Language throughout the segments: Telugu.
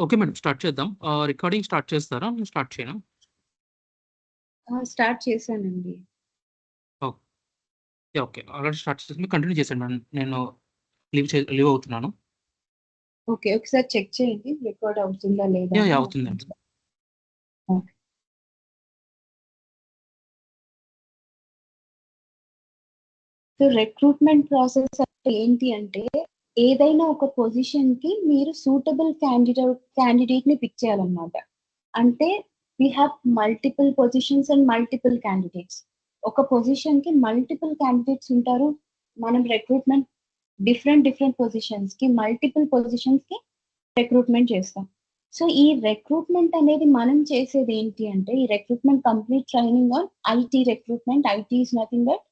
ఓకే మేడం, స్టార్ట్ చేద్దాం. రికార్డింగ్ స్టార్ట్ చేస్తారా? నేను స్టార్ట్ చేయనా? స్టార్ట్ చేశానండి. ఓకే, ఆల్రెడీ స్టార్ట్ చేసి కంటిన్యూ చేశాను మేడం. నేను లీవ్ అవుతున్నాను. ఓకే, ఒకసారి చెక్ చేయండి రికార్డ్ అవుతుందా లేదా. అవుతుందండి. ఓకే. సో రిక్రూట్మెంట్ ప్రాసెస్ అంటే ఏంటి అంటే, ఏదైనా ఒక పొజిషన్ కి మీరు సూటబుల్ క్యాండిడేట్ ని పిక్ చేయాలన్నమాట. అంటే we have multiple positions and multiple candidates. ఒక పొజిషన్ కి మల్టిపుల్ క్యాండిడేట్స్ ఉంటారు. మనం రిక్రూట్మెంట్ డిఫరెంట్ పొజిషన్స్ కి మల్టిపుల్ పొజిషన్స్ కి రిక్రూట్మెంట్ చేస్తాం. సో ఈ రిక్రూట్మెంట్ అనేది మనం చేసేది ఏంటి అంటే, ఈ recruitment complete training on IT recruitment. IT is nothing but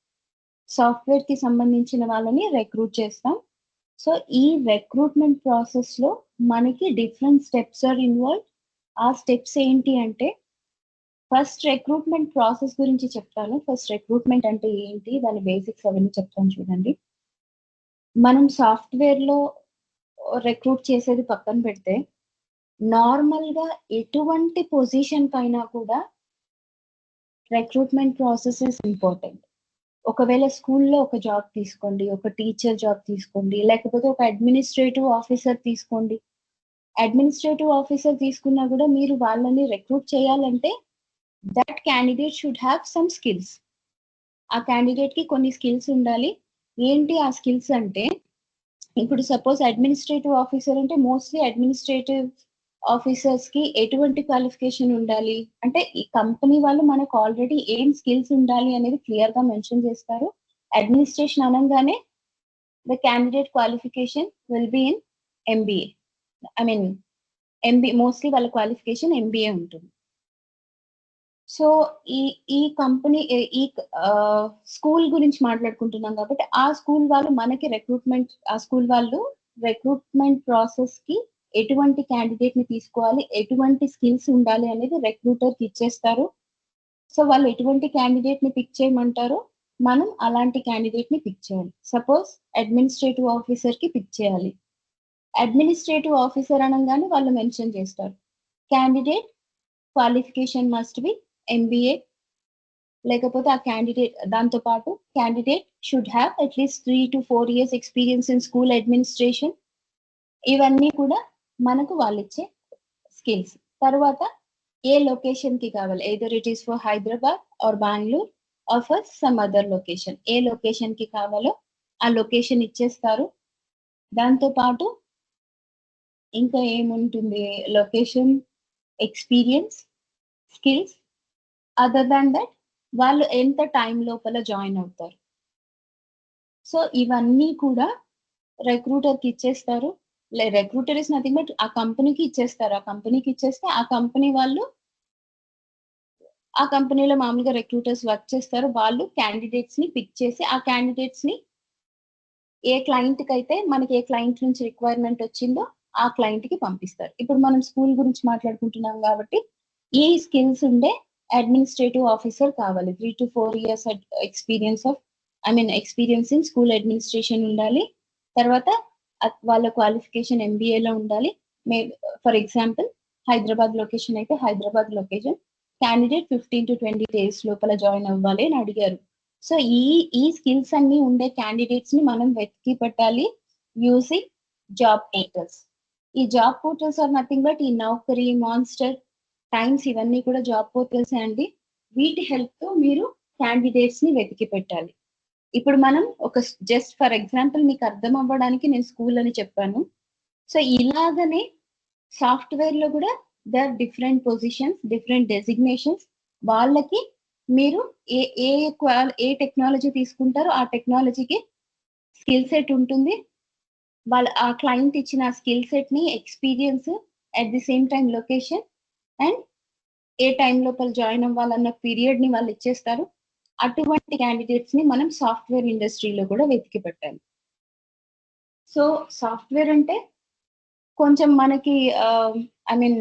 software కి సంబంధించిన వాళ్ళని రిక్రూట్ చేస్తాం. సో ఈ రిక్రూట్మెంట్ ప్రాసెస్ లో మనకి డిఫరెంట్ స్టెప్స్ ఆర్ ఇన్వాల్వ్. ఆ స్టెప్స్ ఏంటి అంటే, ఫస్ట్ రిక్రూట్మెంట్ ప్రాసెస్ గురించి చెప్తాను. ఫస్ట్ రిక్రూట్మెంట్ అంటే ఏంటి, దాని బేసిక్స్ అవన్నీ చెప్తాను చూడండి. మనం సాఫ్ట్వేర్ లో రిక్రూట్ చేసేది పక్కన పెడితే, నార్మల్ గా ఎటువంటి పొజిషన్ పైన కూడా రిక్రూట్మెంట్ ప్రాసెస్ ఇస్ ఇంపార్టెంట్. ఒకవేళ స్కూల్లో ఒక జాబ్ తీసుకోండి, ఒక టీచర్ జాబ్ తీసుకోండి, లేకపోతే ఒక అడ్మినిస్ట్రేటివ్ ఆఫీసర్ తీసుకోండి. అడ్మినిస్ట్రేటివ్ ఆఫీసర్ తీసుకున్నా కూడా మీరు వాళ్ళని రిక్రూట్ చేయాలంటే that candidate should have some skills. ఆ క్యాండిడేట్ కి కొన్ని స్కిల్స్ ఉండాలి. ఏంటి ఆ స్కిల్స్ అంటే, ఇప్పుడు సపోజ్ అడ్మినిస్ట్రేటివ్ ఆఫీసర్ అంటే మోస్ట్లీ అడ్మినిస్ట్రేటివ్ ఆఫీసర్స్ కి ఎటువంటి క్వాలిఫికేషన్ ఉండాలి అంటే, ఈ కంపెనీ వాళ్ళు మనకు ఆల్రెడీ ఏం స్కిల్స్ ఉండాలి అనేది క్లియర్ గా మెన్షన్ చేస్తారు. అడ్మినిస్ట్రేషన్ అనగానే the candidate qualification will be in MBA. I mean mostly వాళ్ళ క్వాలిఫికేషన్ ఎంబీఏ ఉంటుంది. సో ఈ కంపెనీ ఈ స్కూల్ గురించి మాట్లాడుకుంటున్నాం కాబట్టి, ఆ స్కూల్ వాళ్ళు మనకి ఆ స్కూల్ వాళ్ళు రిక్రూట్మెంట్ ప్రాసెస్ కి ఎటువంటి క్యాండిడేట్ ని తీసుకోవాలి, ఎటువంటి స్కిల్స్ ఉండాలి అనేది రిక్రూటర్ కి ఇచ్చేస్తారు. సో వాళ్ళు ఎటువంటి క్యాండిడేట్ ని పిక్ చేయమంటారో మనం అలాంటి క్యాండిడేట్ ని పిక్ చేయాలి. సపోజ్ అడ్మినిస్ట్రేటివ్ ఆఫీసర్ కి పిక్ చేయాలి. అడ్మినిస్ట్రేటివ్ ఆఫీసర్ అనగానే వాళ్ళు మెన్షన్ చేస్తారు, candidate qualification must be MBA, లేకపోతే ఆ క్యాండిడేట్ దాంతో పాటు candidate should have at least 3 to 4 years experience in school administration. ఇవన్నీ కూడా మనకు వాళ్ళు ఇచ్చే స్కిల్స్. తర్వాత ఏ లొకేషన్ కి కావాలి, either it is for Hyderabad or Bengaluru or for some other location. ఏ లొకేషన్ కి కావాలో ఆ లొకేషన్ ఇచ్చేస్తారు. దాంతో పాటు ఇంకా ఏముంటుంది, location, experience, skills. Other than that వాళ్ళు ఎంత టైం లోపల జాయిన్ అవుతారు. సో ఇవన్నీ కూడా రిక్రూటర్ కి ఇచ్చేస్తారు. రిక్రూటర్ ఇస్ నథింగ్ బట్ ఆ కంపెనీకి ఇచ్చేస్తారు. ఆ కంపెనీకి ఇచ్చేస్తే ఆ కంపెనీ వాళ్ళు, ఆ కంపెనీలో మామూలుగా రిక్రూటర్స్ వర్క్ చేస్తారు. వాళ్ళు క్యాండిడేట్స్ ని పిక్ చేసి ఆ క్యాండిడేట్స్ ని ఏ క్లయింట్ కి అయితే మనకి ఏ క్లయింట్ నుంచి రిక్వైర్మెంట్ వచ్చిందో ఆ క్లయింట్ కి పంపిస్తారు. ఇప్పుడు మనం స్కూల్ గురించి మాట్లాడుకుంటున్నాం కాబట్టి, ఈ స్కిల్స్ ఉండే అడ్మినిస్ట్రేటివ్ ఆఫీసర్ కావాలి. 3 to 4 years experience in school administration ఉండాలి. తర్వాత వాళ్ళ క్వాలిఫికేషన్ ఎంబీఏలో ఉండాలి. ఫర్ ఎగ్జాంపుల్ హైదరాబాద్ లొకేషన్ అయితే Hyderabad location, candidate 15 to 20 days లోపల జాయిన్ అవ్వాలి అని అడిగారు. సో ఈ స్కిల్స్ అన్ని ఉండే క్యాండిడేట్స్ ని మనం వెతికి పెట్టాలి యూజింగ్ జాబ్ పోర్టల్స్. ఈ job portals are nothing but ఈ నౌకరీ, మాన్స్టర్, టైమ్స్ ఇవన్నీ కూడా జాబ్ పోర్టల్స్ అండి. వీటి హెల్ప్ తో మీరు క్యాండిడేట్స్ ని వెతికి పెట్టాలి. ఇప్పుడు మనం ఒక జస్ట్ ఫర్ ఎగ్జాంపుల్ మీకు అర్థం అవ్వడానికి నేను స్కూల్ అని చెప్పాను. సో ఇలాగనే సాఫ్ట్వేర్ లో కూడా the different positions, different designations. వాళ్ళకి మీరు ఏ ఏ ఏ టెక్నాలజీ తీసుకుంటారో ఆ టెక్నాలజీకి స్కిల్ సెట్ ఉంటుంది. వాళ్ళ ఆ క్లయింట్ ఇచ్చిన స్కిల్ సెట్ ని, experience, at the same time location and A time లోపల జాయిన్ అవ్వాలన్న పీరియడ్ ని వాళ్ళు ఇచ్చేస్తారు. అటువంటి క్యాండిడేట్స్ ని మనం సాఫ్ట్వేర్ ఇండస్ట్రీలో కూడా వెతికి పెట్టాలి. సో సాఫ్ట్వేర్ అంటే కొంచెం మనకి ఐ మీన్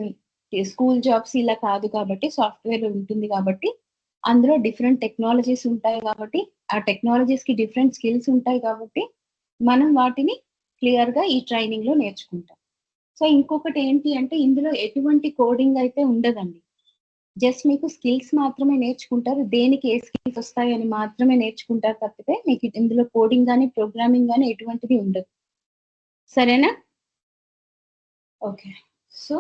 స్కూల్ జాబ్స్ ఇలా కాదు కాబట్టి, సాఫ్ట్వేర్ ఉంటుంది కాబట్టి అందులో డిఫరెంట్ టెక్నాలజీస్ ఉంటాయి కాబట్టి, ఆ టెక్నాలజీస్ కి డిఫరెంట్ స్కిల్స్ ఉంటాయి కాబట్టి మనం వాటిని క్లియర్ గా ఈ ట్రైనింగ్ లో నేర్చుకుంటాం. సో ఇంకొకటి ఏంటి అంటే ఇందులో ఎటువంటి కోడింగ్ అయితే ఉండదండి. జస్ట్ మీకు స్కిల్స్ మాత్రమే నేర్చుకుంటారు. దేనికి ఏ స్కిల్స్ వస్తాయని మాత్రమే నేర్చుకుంటారు తప్పితే మీకు ఇందులో కోడింగ్ గాని, ప్రోగ్రామింగ్ గాని ఎటువంటిది ఉండదు. సరేనా? ఓకే. సో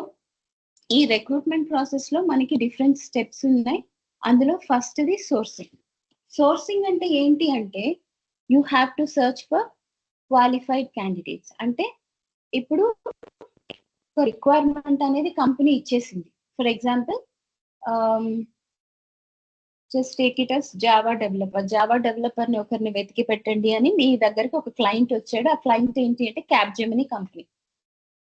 ఈ రిక్రూట్మెంట్ ప్రాసెస్ లో మనకి డిఫరెంట్ స్టెప్స్ ఉన్నాయి. అందులో ఫస్ట్‌ది సోర్సింగ్. సోర్సింగ్ అంటే ఏంటి అంటే you have to search for qualified candidates. అంటే ఇప్పుడు ఒక రిక్వైర్మెంట్ అనేది కంపెనీ ఇచ్చేసింది. For example just take it as Java developer. Java డెవలపర్‌ని ఒకరిని వెతికి పెట్టండి అని మీ దగ్గరికి ఒక క్లయింట్ వచ్చాడు. ఆ క్లయింట్ ఏంటి అంటే Capgemini company.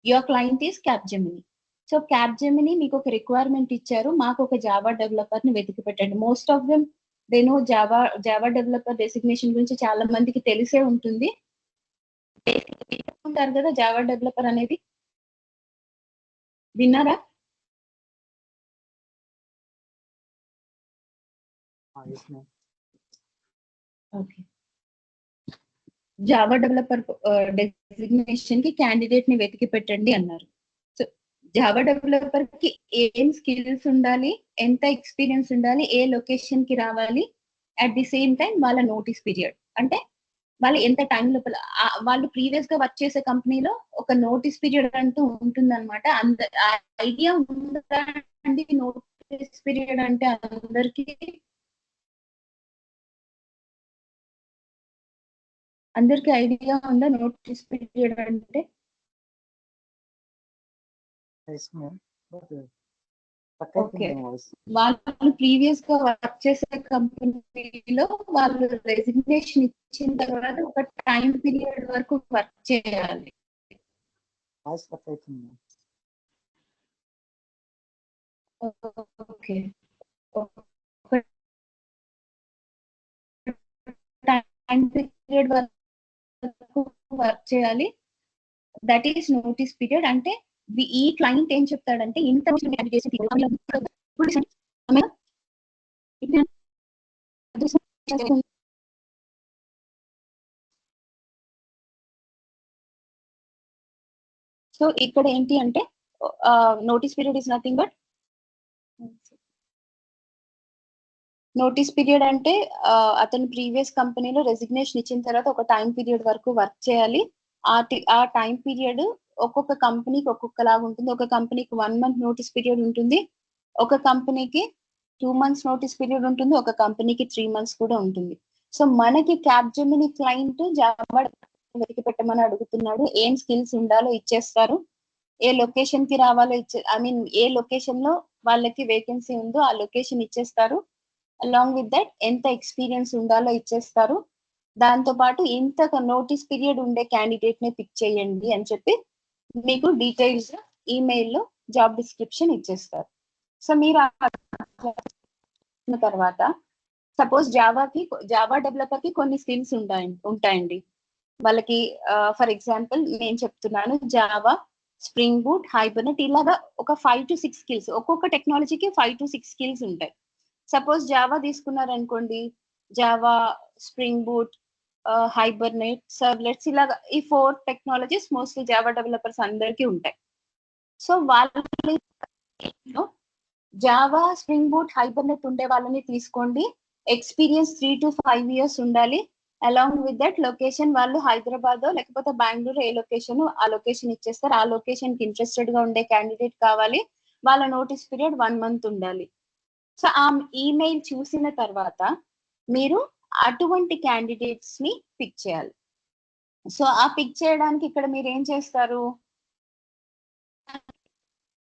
Your client is Capgemini. So Capgemini మీకు ఒక రిక్వైర్మెంట్ ఇచ్చారు. మాకు ఒక జావా డెవలపర్‌ని వెతికి పెట్టండి. Most of them they know Java developer designation గురించి చాలా మందికి తెలిసే ఉంటుంది. ఉంటారు కదా జావా డెవలపర్ అనేది. విన్నారా? yes ma'am. Okay. Java developer designation కి క్యాండిడేట్ ని వెతికి పెట్టండి అన్నారు. సో జావా డెవలపర్ కి ఏం స్కిల్స్ ఉండాలి, ఎంత ఎక్స్పీరియన్స్ ఉండాలి, ఏ లొకేషన్ కి రావాలి, అట్ ది సేమ్ టైం వాళ్ళ నోటీస్ పీరియడ్. అంటే వాళ్ళు ఎంత టైం లోపల వాళ్ళు ప్రీవియస్ గా వర్క్ చేసే కంపెనీలో ఒక నోటీస్ పీరియడ్ అంటూ ఉంటుందన్నమాట. ఐడియా ఉందా అండి నోటీస్ పీరియడ్ అంటే అందరికి ఐడియా ఉందా నోటీస్ పీరియడ్ అంటే? Yes ma'am. But okay. వాళ్ళు ప్రీవియస్ గా వర్క్ చేసే కంపెనీలో వాళ్ళు రెసిగ్నేషన్ ఇచ్చిన తర్వాత ఒక టైం పీరియడ్ వరకు వర్క్ చేయాలి. ఓకే. టైం పీరియడ్ వరకు వర్క్ చేయాలి. That is notice period. అంటే ఈ క్లయింట్ ఏం చెప్తాడంటే ఇంత సో ఇక్కడ ఏంటి అంటే notice period is nothing but notice period అంటే అతను ప్రీవియస్ కంపెనీలో రెసిగ్నేషన్ ఇచ్చిన తర్వాత ఒక టైం పీరియడ్ వరకు వర్క్ చేయాలి. ఆ టైం పీరియడ్ ఒక్కొక్క కంపెనీకి ఒక్కొక్కలాగా ఉంటుంది. ఒక కంపెనీకి 1 month నోటీస్ పీరియడ్ ఉంటుంది. ఒక కంపెనీకి 2 months నోటీస్ పీరియడ్ ఉంటుంది. ఒక కంపెనీకి 3 months కూడా ఉంటుంది. సో మనకి క్యాప్‌జెమినీ క్లయింట్ జావా వెతికి పెట్టమని అడుగుతున్నాడు. ఏం స్కిల్స్ ఉండాలో ఇచ్చేస్తారు. ఏ లొకేషన్ కి రావాలో ఏ లొకేషన్ లో వాళ్ళకి వేకెన్సీ ఉందో ఆ లొకేషన్ ఇచ్చేస్తారు. అలాంగ్ విత్ దట్ ఎంత ఎక్స్పీరియన్స్ ఉండాలో ఇచ్చేస్తారు. దాంతో పాటు ఇంత నోటీస్ పీరియడ్ ఉండే క్యాండిడేట్ ని పిక్ చేయండి అని చెప్పి మీకు డీటెయిల్స్ ఈమెయిల్లో జాబ్ డిస్క్రిప్షన్ ఇచ్చేస్తారు. సో మీరు తర్వాత సపోజ్ జావా డెవలపర్ కి కొన్ని స్కిల్స్ ఉంటాయండి. వాళ్ళకి ఫర్ ఎగ్జాంపుల్ నేను చెప్తున్నాను జావా, స్ప్రింగ్ బూట్, హైబర్నెట్ ఇలాగా ఒక 5 to 6 స్కిల్స్. ఒక్కొక్క టెక్నాలజీకి 5 to 6 స్కిల్స్ ఉంటాయి. సపోజ్ జావా తీసుకున్నారనుకోండి, Java, spring boot, Hibernate, servlets ఇలాగా ఈ 4 టెక్నాలజీస్ మోస్ట్లీ జావా డెవలపర్స్ అందరికీ ఉంటాయి. సో వాళ్ళు జావా, స్ప్రింగ్ బూట్, హైబర్నెట్ ఉండే వాళ్ళని తీసుకోండి. ఎక్స్పీరియన్స్ 3 to 5 years ఉండాలి. అలాంగ్ విత్ దట్ లొకేషన్ వాళ్ళు హైదరాబాద్ లేకపోతే బెంగళూరు ఏ లొకేషన్ ఆ లొకేషన్ ఇచ్చేస్తారు. ఆ లొకేషన్ కి ఇంట్రెస్టెడ్ గా ఉండే క్యాండిడేట్ కావాలి. వాళ్ళ నోటీస్ పీరియడ్ 1 month ఉండాలి. సో ఆ ఈమెయిల్ చూసిన తర్వాత మీరు అటువంటి క్యాండిడేట్స్ ని పిక్ చేయాలి. సో ఆ పిక్ చేయడానికి ఇక్కడ మీరు ఏం చేస్తారు,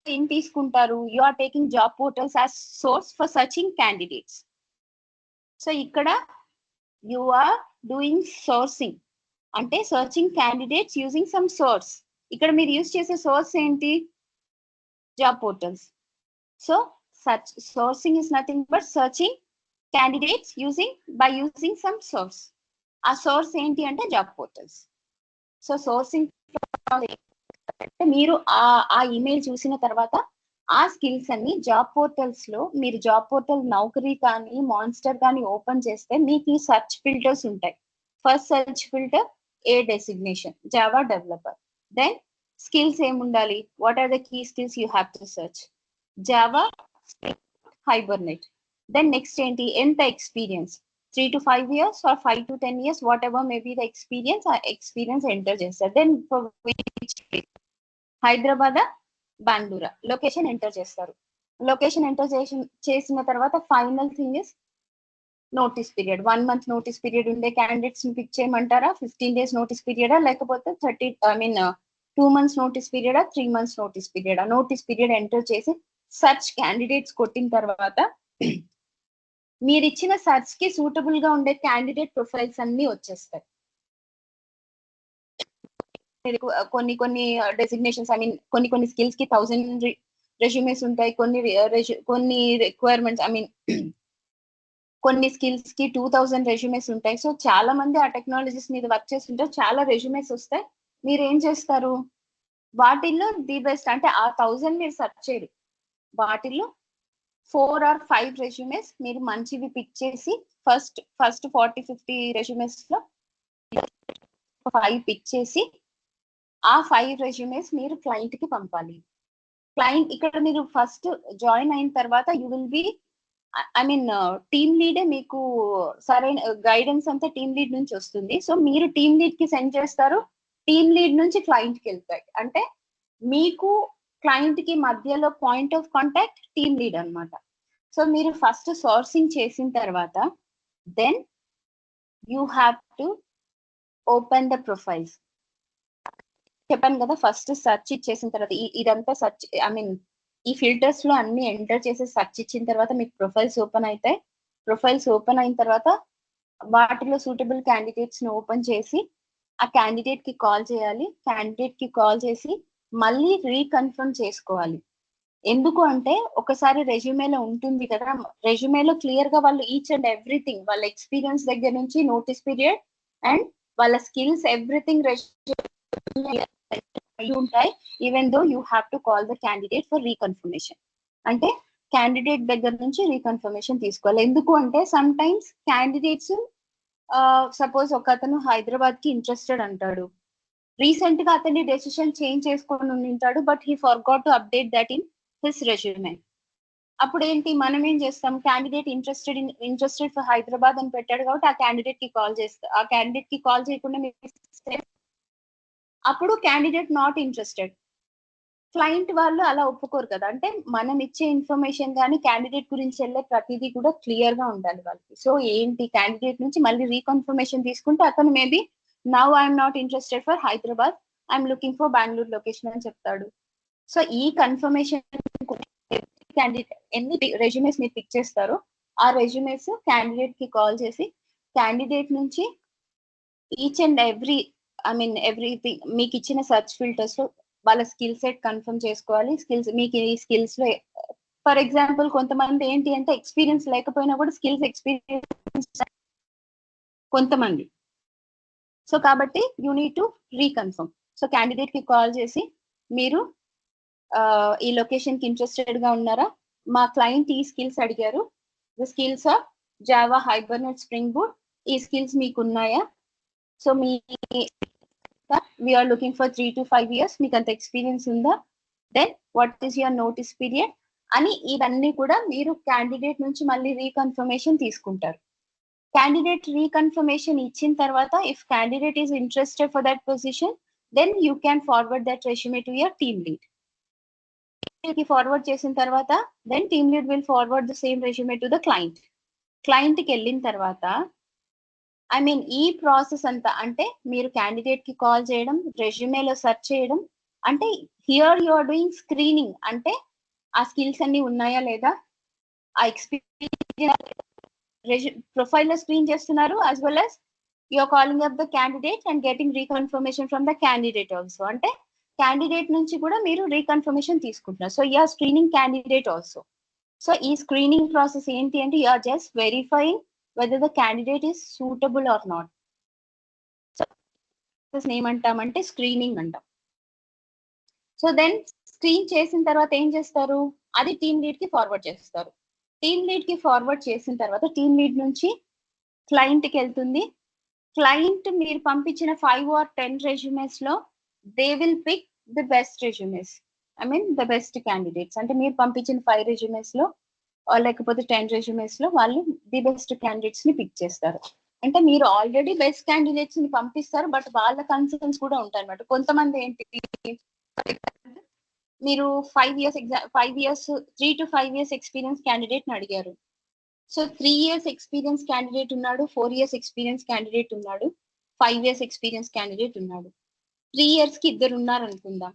ఏం తీసుకుంటారు, you are taking job portals as source for searching candidates. So ఇక్కడ యు ఆర్ డూయింగ్ సోర్సింగ్ అంటే searching candidates using some source. ఇక్కడ మీరు యూజ్ చేసే సోర్స్ ఏంటి, job portals. So sourcing is nothing but searching candidates by using some source. ఆ సోర్స్ ఏంటి అంటే జాబ్ పోర్టల్స్. సో సోర్సింగ్ మీరు ఆ ఇమెయిల్ చూసిన తర్వాత ఆ స్కిల్స్ అన్ని జాబ్ పోర్టల్స్ లో మీరు జాబ్ పోర్టల్ నౌకరీ కానీ మాన్స్టర్ కానీ ఓపెన్ చేస్తే మీకు ఈ సెర్చ్ ఫిల్టర్స్ ఉంటాయి. First search filter a designation, Java developer. Then skills ఏముండాలి, what are the key skills you have to search? Java, Hibernate. Then next ఏంటి, ఎంత experience, 3 to 5 years or 5 to 10 years, whatever may be the experience, ఆ ఎక్స్పీరియన్స్ ఎంటర్ చేస్తారు. Then Hyderabad, Bengaluru location enter చేస్తారు. లొకేషన్ ఎంటర్ చేసిన తర్వాత final thing is notice period. 1 month notice period ఉండే క్యాండిడేట్స్ ని పిక్ చేయమంటారా, 15 days నోటీస్ పీరియడా, లేకపోతే 2 months నోటీస్ పీరియడా, 3 months నోటీస్ పీరియడా? నోటీస్ పీరియడ్ ఎంటర్ చేసి సర్చ్ క్యాండిడేట్స్ కొట్టిన తర్వాత మీరు ఇచ్చిన సర్చ్ కి సూటబుల్ గా ఉండే క్యాండిడేట్ ప్రొఫైల్స్ అన్ని వచ్చేస్తాయి. కొన్ని డెసిగ్నేషన్స్, కొన్ని స్కిల్స్ కి 1000 రెజ్యూమేస్ ఉంటాయి, కొన్ని రిక్వైర్మెంట్స్ కొన్ని స్కిల్స్ కి 2000 రెజ్యూమేస్ ఉంటాయి. సో చాలా మంది ఆ టెక్నాలజీస్ మీద వర్క్ చేస్తుంటారు, చాలా రెజ్యూమేస్ వస్తాయి. మీరు ఏం చేస్తారు, వాటిల్లో ది బెస్ట్ అంటే ఆ 1000 మీరు సెర్చ్ చేయరు, వాటిల్లో 4 or 5 రెజ్యూమేస్ మీరు మంచివి పిక్ చేసి ఫస్ట్ 40-50 రెజ్యూమేస్ లో 5 పిక్ చేసి ఆ 5 రెజ్యూమేస్ మీరు క్లయింట్ కి పంపాలి. క్లయింట్ ఇక్కడ మీరు ఫస్ట్ జాయిన్ అయిన తర్వాత యూ విల్ బి టీమ్ లీడే మీకు సరైన గైడెన్స్ అంతా టీమ్ లీడ్ నుంచి వస్తుంది. సో మీరు టీమ్ లీడ్ కి సెండ్ చేస్తారు, టీమ్ లీడ్ నుంచి క్లయింట్ కి వెళ్తాయి. అంటే మీకు క్లయింట్ కి మధ్యలో point of contact team lead అన్నమాట. సో మీరు ఫస్ట్ సోర్సింగ్ చేసిన తర్వాత then you have to open the profiles. చెప్పాను కదా, ఫస్ట్ సెర్చ్ ఇచ్చేసిన తర్వాత ఇదంతా సెర్చ్ ఈ ఫిల్టర్స్ లో అన్ని ఎంటర్ చేసి సెర్చ్ ఇచ్చిన తర్వాత మీకు ప్రొఫైల్స్ ఓపెన్ అవుతాయి. ప్రొఫైల్స్ ఓపెన్ అయిన తర్వాత వాటిలో సూటబుల్ క్యాండిడేట్స్ ని ఓపెన్ చేసి ఆ క్యాండిడేట్ కి కాల్ చేయాలి. క్యాండిడేట్ కి కాల్ చేసి మళ్ళీ రీకన్ఫర్మ్ చేసుకోవాలి. ఎందుకు అంటే ఒకసారి రెజ్యూమేలో ఉంటుంది కదా, రెజ్యూమేలో క్లియర్ గా వాళ్ళు ఈచ్ అండ్ ఎవ్రీథింగ్, వాళ్ళ ఎక్స్పీరియన్స్ దగ్గర నుంచి నోటీస్ పీరియడ్ అండ్ వాళ్ళ స్కిల్స్ ఎవ్రీథింగ్ ఉంటాయి. Even though you have to call the candidate for reconfirmation. అంటే క్యాండిడేట్ దగ్గర నుంచి రీకన్ఫర్మేషన్ తీసుకోవాలి. ఎందుకు అంటే సమ్ టైమ్స్ క్యాండిడేట్స్ సపోజ్ ఒక అతను హైదరాబాద్ కి ఇంట్రెస్టెడ్ అంటాడు, రీసెంట్ గా అతన్ని డెసిషన్ చేంజ్ చేసుకొని ఉంటాడు, but he forgot to update that in his resume. అప్పుడు ఏంటి, మనం ఏం చేస్తాం, క్యాండిడేట్ ఇంట్రెస్టెడ్ ఫర్ హైదరాబాద్ అని పెట్టాడు కాబట్టి ఆ క్యాండిడేట్ కి కాల్ చేస్తాం. ఆ క్యాండిడేట్ కి కాల్ చేయకుండా అప్పుడు క్యాండిడేట్ నాట్ ఇంట్రెస్టెడ్. క్లయింట్ వాళ్ళు అలా ఒప్పుకోరు కదా. అంటే మనం ఇచ్చే ఇన్ఫర్మేషన్ కానీ క్యాండిడేట్ గురించి వెళ్ళే ప్రతిదీ కూడా క్లియర్ గా ఉండాలి వాళ్ళకి. సో ఏంటి, క్యాండిడేట్ నుంచి మళ్ళీ రీకన్ఫర్మేషన్ తీసుకుంటే అతను maybe now I'm not interested for Hyderabad, I'm looking for Bengaluru location అని చెప్తాడు. సో ఈ కన్ఫర్మేషన్ క్యాండిడేట్ ఎన్ని రెజ్యూమేస్ మీరు పిక్ చేస్తారో ఆ రెజ్యూమేస్ క్యాండిడేట్ కి కాల్ చేసి క్యాండిడేట్ నుంచి ఈచ్ అండ్ ఎవ్రీథింగ్ మీకు ఇచ్చిన సెర్చ్ ఫిల్టర్స్ లో వాళ్ళ స్కిల్ సెట్ కన్ఫర్మ్ చేసుకోవాలి. మీకు ఈ స్కిల్స్ లో ఫర్ ఎగ్జాంపుల్ కొంతమంది ఏంటి అంటే ఎక్స్పీరియన్స్ లేకపోయినా కూడా స్కిల్స్ ఎక్స్పీరియన్స్ కొంతమంది. సో కాబట్టి you need to reconfirm. So candidate కి కాల్ చేసి మీరు ఈ లొకేషన్ కి ఇంట్రెస్టెడ్ గా ఉన్నారా, మా క్లయింట్ ఈ స్కిల్స్ అడిగారు, the skills of Java, Hibernate, Spring Boot, ఈ స్కిల్స్ మీకు ఉన్నాయా? సో మీ we are looking for 3 to 5 years, మీకు అంత ఎక్స్పీరియన్స్ ఉందా? Then what is your notice period అని ఇవన్నీ కూడా మీరు క్యాండిడేట్ నుంచి మళ్ళీ రీకన్ఫర్మేషన్ తీసుకుంటారు. క్యాండిడేట్ రీకన్ఫర్మేషన్ ఇచ్చిన తర్వాత if candidate is interested for that position then you can forward that resume to your team lead. కి ఫార్వర్డ్ చేసిన తర్వాత then team lead will forward the same resume to the client. Client కి వెళ్ళిన తర్వాత ఈ ప్రాసెస్ అంతా అంటే మీరు క్యాండిడేట్ కి కాల్ చేయడం, రెజ్యూమేలో సెర్చ్ చేయడం, అంటే here you are doing screening. అంటే ఆ స్కిల్స్ అన్ని ఉన్నాయా లేదా, ఆ ఎక్స్పీరియన్స్ ప్రొఫైల్ లో స్క్రీన్ చేస్తున్నారు, as well as you are calling up the candidate and getting reconfirmation from the candidate also. అంటే క్యాండిడేట్ నుంచి కూడా మీరు రీకన్ఫర్మేషన్ తీసుకుంటున్నారు. So you are screening candidate also. So ఈ స్క్రీనింగ్ ప్రాసెస్ ఏంటి అంటే you are just verifying whether the candidate is suitable or not. So ఏమంటామంటే స్క్రీనింగ్ అంటాం. సో దెన్ స్క్రీన్ చేసిన తర్వాత ఏం చేస్తారు, అది టీమ్ లీడ్ కి ఫార్వర్డ్ చేస్తారు. టీమ్ లీడ్ కి ఫార్వర్డ్ చేసిన తర్వాత టీమ్ లీడ్ నుంచి క్లయింట్ కి వెళ్తుంది. క్లయింట్ మీరు పంపించిన 5 or 10 రెజ్యూమేస్ లో they will pick the best resumes, I mean the best candidates. అంటే మీరు పంపించిన 5 రెజ్యూమేస్ లో లేకపోతే 10 రెజ్యూమేస్ లో వాళ్ళు ది బెస్ట్ క్యాండిడేట్స్ ని పిక్ చేస్తారు. అంటే మీరు ఆల్రెడీ బెస్ట్ క్యాండిడేట్స్ ని పంపిస్తారు, బట్ వాళ్ళ కన్సర్న్స్ కూడా ఉంటాయి అన్నమాట. కొంతమంది ఏంటి, మీరు 5 years 3 to 5 years experience candidate ని అడిగారు. సో 3 years ఎక్స్పీరియన్స్ క్యాండిడేట్ ఉన్నాడు, 4 years ఎక్స్పీరియన్స్ క్యాండిడేట్ ఉన్నాడు, 5 years ఎక్స్పీరియన్స్ క్యాండిడేట్ ఉన్నాడు. 3 years కి ఇద్దరు ఉన్నారు అనుకుందాం.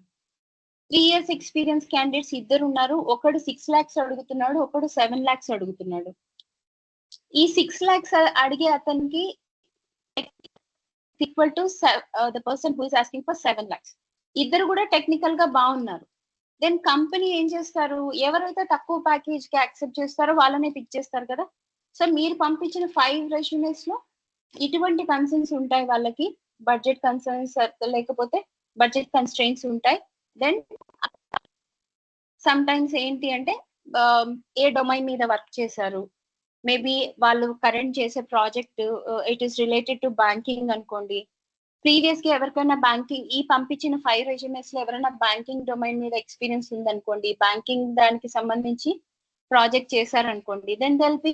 3 years ఎక్స్పీరియన్స్ క్యాండిడేట్స్ ఇద్దరు ఉన్నారు. ఒకడు 6 lakhs అడుగుతున్నాడు, ఒకడు 7 lakhs అడుగుతున్నాడు. ఈ 6 lakhs అడిగే అతనికి equal to the person who is asking for 7 lakhs. ఇద్దరు కూడా టెక్నికల్ గా బాగున్నారు. దెన్ కంపెనీ ఏం చేస్తారు, ఎవరైతే తక్కువ ప్యాకేజ్ కి యాక్సెప్ట్ చేస్తారో వాళ్ళనే పిక్ చేస్తారు కదా. సో మీరు పంపించిన 5 రెజ్యూమేస్ లో ఇటువంటి కన్సర్న్స్ ఉంటాయి వాళ్ళకి, బడ్జెట్ కన్సర్న్స్ లేకపోతే బడ్జెట్ కన్స్ట్రెయిన్స్ ఉంటాయి. దెన్ సమ్ టైమ్స్ ఏంటి అంటే ఏ డొమైన్ మీద వర్క్ చేశారు, మేబీ వాళ్ళు కరెంట్ చేసే project it is related to banking అనుకోండి. ప్రీవియస్ గా ఎవరికైనా బ్యాంకింగ్, ఈ పంపించిన 5 రెజ్యూమేస్ లో ఎవరైనా బ్యాంకింగ్ డొమైన్ మీద ఎక్స్పీరియన్స్ ఉందనుకోండి, బ్యాంకింగ్ దానికి సంబంధించి ప్రాజెక్ట్ చేశారనుకోండి, then they'll be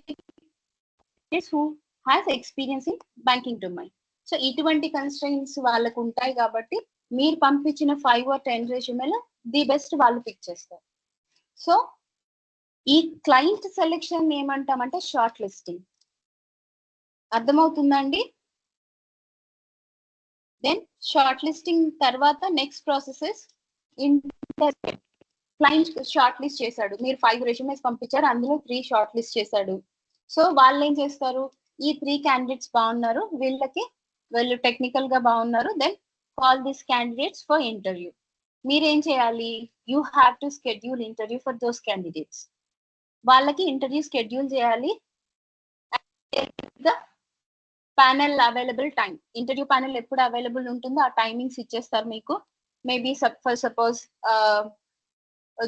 who has experience in banking domain. So ఇటువంటి కన్స్ట్రెయిన్స్ వాళ్ళకు ఉంటాయి కాబట్టి మీరు పంపించిన 5 or 10 రెజ్యూమేలో ది బెస్ట్ వాళ్ళు పిక్ చేస్తారు. సో ఈ క్లయింట్ సెలెక్షన్ ఏమంటామంటే షార్ట్ లిస్టింగ్. అర్థమవుతుందండి? దెన్ షార్ట్ లిస్టింగ్ తర్వాత next processes interview. Client short list చేశాడు, మీరు 5 రెజ్యూమేస్ పంపించారు, అందులో 3 షార్ట్ లిస్ట్ చేశాడు. సో వాళ్ళు ఏం చేస్తారు, ఈ 3 క్యాండిడేట్స్ బాగున్నారు, వీళ్ళు టెక్నికల్ గా బాగున్నారు, then call this candidates for interview. మీరేం చేయాలి, you have to schedule interview for those candidates. వాళ్ళకి ఇంటర్వ్యూ స్కెడ్యూల్ చేయాలి. Panel available time, interview panel ఎప్పుడు అవైలబుల్ ఉంటుందో ఆ టైమింగ్స్ ఇచ్చేస్తారు మీకు. Maybe suppose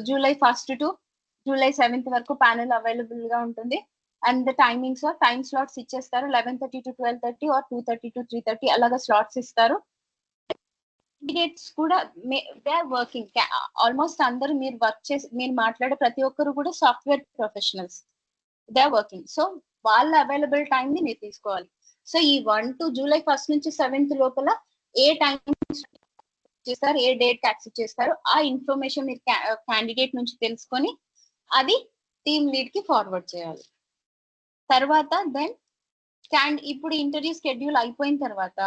July 1st to July 7th వరకు ప్యానెల్ అవైలబుల్ గా ఉంటుంది. And the timings time slots ఇచ్చేస్తారు, 11:30 to 12:30 or 2:30 to 3:30 అలాగా స్లాట్స్ ఇస్తారు. క్యాండిడేట్స్ కూడా దే ఆర్ వర్కింగ్, ఆల్మోస్ట్ అందరూ మీరు వర్క్ చేసి మీరు మాట్లాడే ప్రతి ఒక్కరు కూడా software professionals, they are working. So వాళ్ళ అవైలబుల్ టైం ని మీరు తీసుకోవాలి. సో ఈ 1 to July 1st నుంచి 7th లోపల ఏ టైం చేస్తారు, ఏ డేట్ యాక్సెప్ట్ చేస్తారు, ఆ ఇన్ఫర్మేషన్ మీరు క్యాండిడేట్ నుంచి తెలుసుకొని అది టీమ్ లీడ్ కి ఫార్వర్డ్ చేయాలి. తర్వాత దెన్ ఇప్పుడు ఇంటర్వ్యూ షెడ్యూల్ అయిపోయిన తర్వాత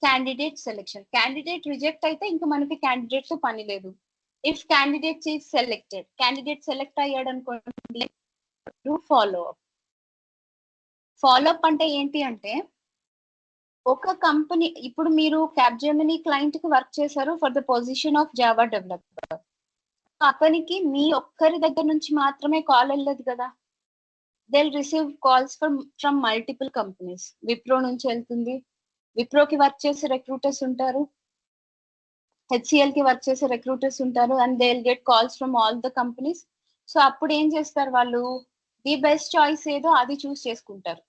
క్యాండిడేట్ సెలెక్షన్. క్యాండిడేట్ రిజెక్ట్ అయితే ఇంకా మనకి క్యాండిడేట్ తో పని లేదు. If candidate is selected, candidate select అయ్యాడు అనుకోండి, ఫాలో అప్. ఫాలో అప్ అంటే ఏంటి అంటే, ఒక కంపెనీ ఇప్పుడు మీరు క్యాప్జెమినీ క్లయింట్ కి వర్క్ చేశారు for the position of Java developer. అతనికి మీ ఒక్కరి దగ్గర నుంచి మాత్రమే కాల్ వెళ్ళదు కదా, they'll receive calls from multiple companies. Wipro నుంచి వెళ్తుంది, విప్రోకి వర్క్ చేసే రిక్రూటర్స్ ఉంటారు, హెచ్సిఎల్ కి వర్క్ చేసే రిక్రూటర్స్ ఉంటారు, and they will get calls from all the companies. So అప్పుడు ఏం చేస్తారు వాళ్ళు, ది బెస్ట్ చాయిస్ ఏదో అది చూస్ చేసుకుంటారు.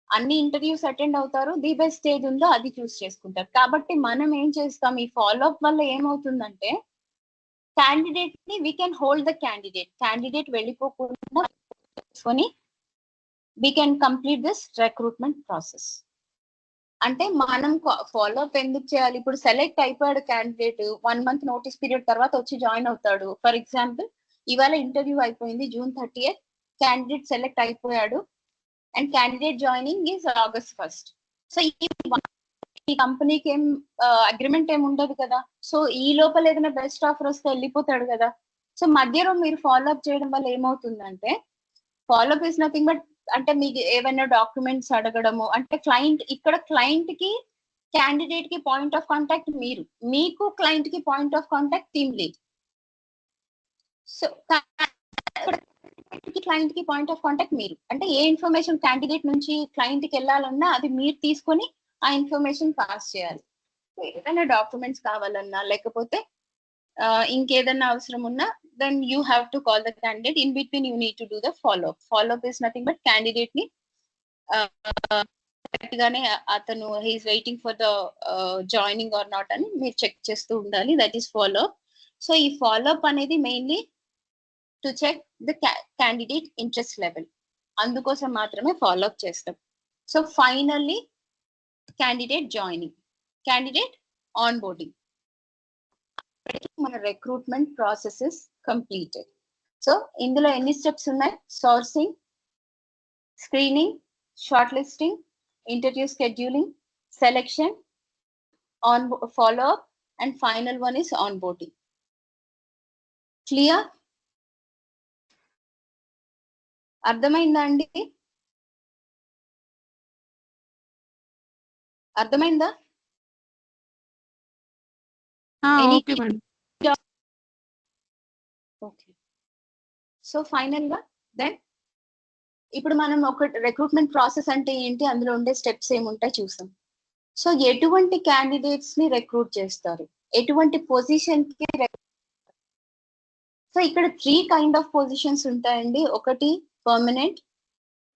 అన్ని ఇంటర్వ్యూస్ అటెండ్ అవుతారు, ది బెస్ట్ ఏది ఉందో అది చూస్ చేసుకుంటారు. కాబట్టి మనం ఏం చేస్తాం, ఈ ఫాలోఅప్ వల్ల ఏమవుతుందంటే క్యాండిడేట్ ని we can hold the candidate వెళ్ళిపోకుండా we can complete this recruitment process. అంటే మనం ఫాలో అప్ ఎందుకు చేయాలి, ఇప్పుడు సెలెక్ట్ అయిపోయాడు క్యాండిడేట్, 1 month నోటీస్ పీరియడ్ తర్వాత వచ్చి జాయిన్ అవుతాడు. ఫర్ ఎగ్జాంపుల్ ఇవాళ ఇంటర్వ్యూ అయిపోయింది, June 30th, క్యాండిడేట్ సెలెక్ట్ అయిపోయాడు and candidate joining is August 1st. So ఈ కంపెనీకి ఏం అగ్రిమెంట్ ఏమి ఉండదు కదా. సో ఈ లోపల ఏదైనా బెస్ట్ ఆఫర్ వస్తే వెళ్ళిపోతాడు కదా. సో మధ్యలో మీరు ఫాలో అప్ చేయడం వల్ల ఏమవుతుందంటే, follow up is nothing but అంటే మీకు ఏమైనా డాక్యుమెంట్స్ అడగడము, అంటే క్లయింట్ కి క్యాండిడేట్ కి పాయింట్ ఆఫ్ కాంటాక్ట్ మీరు, మీకు క్లయింట్ కి point of contact team lead. So client కి పాయింట్ ఆఫ్ కాంటాక్ట్ మీరు, అంటే ఏ ఇన్ఫర్మేషన్ క్యాండిడేట్ నుంచి క్లయింట్ కి వెళ్ళాలన్నా అది మీరు తీసుకొని ఆ ఇన్ఫర్మేషన్ పాస్ చేయాలి. ఏదైనా డాక్యుమెంట్స్ కావాలన్నా లేకపోతే ఇంకేదన్నా అవసరం ఉన్నా, then you have to call the candidate. In between you need to do the follow up is nothing but candidate ni గానే అతను he is waiting for the joining or not అని మీరు చెక్ చేస్తూ ఉండాలి. That is follow up. So ఈ ఫాలో అప్ అనేది mainly to check the candidate interest level. అందుకోసం మాత్రమే ఫాలో అప్ చేస్తాం. So finally candidate joining, candidate onboarding, మన recruitment process is completed. So ఇందులో ఎన్ని స్టెప్స్ ఉన్నాయి? Sourcing, screening, shortlisting, interview scheduling, selection, on follow up, and final one is onboarding. Clear? అర్థమైందా అండి? అర్థమైందా? Okay madam. Okay. So final గా దెన్ ఇప్పుడు మనం ఒక రిక్రూట్మెంట్ ప్రాసెస్ అంటే ఏంటి, అందులో ఉండే స్టెప్స్ ఏముంటాయి చూసాం. సో ఎటువంటి క్యాండిడేట్స్ ని రిక్రూట్ చేస్తారు, ఎటువంటి పొజిషన్ కి. సో ఇక్కడ 3 కైండ్ ఆఫ్ పొజిషన్స్ ఉంటాయండి. ఒకటి పర్మనెంట్,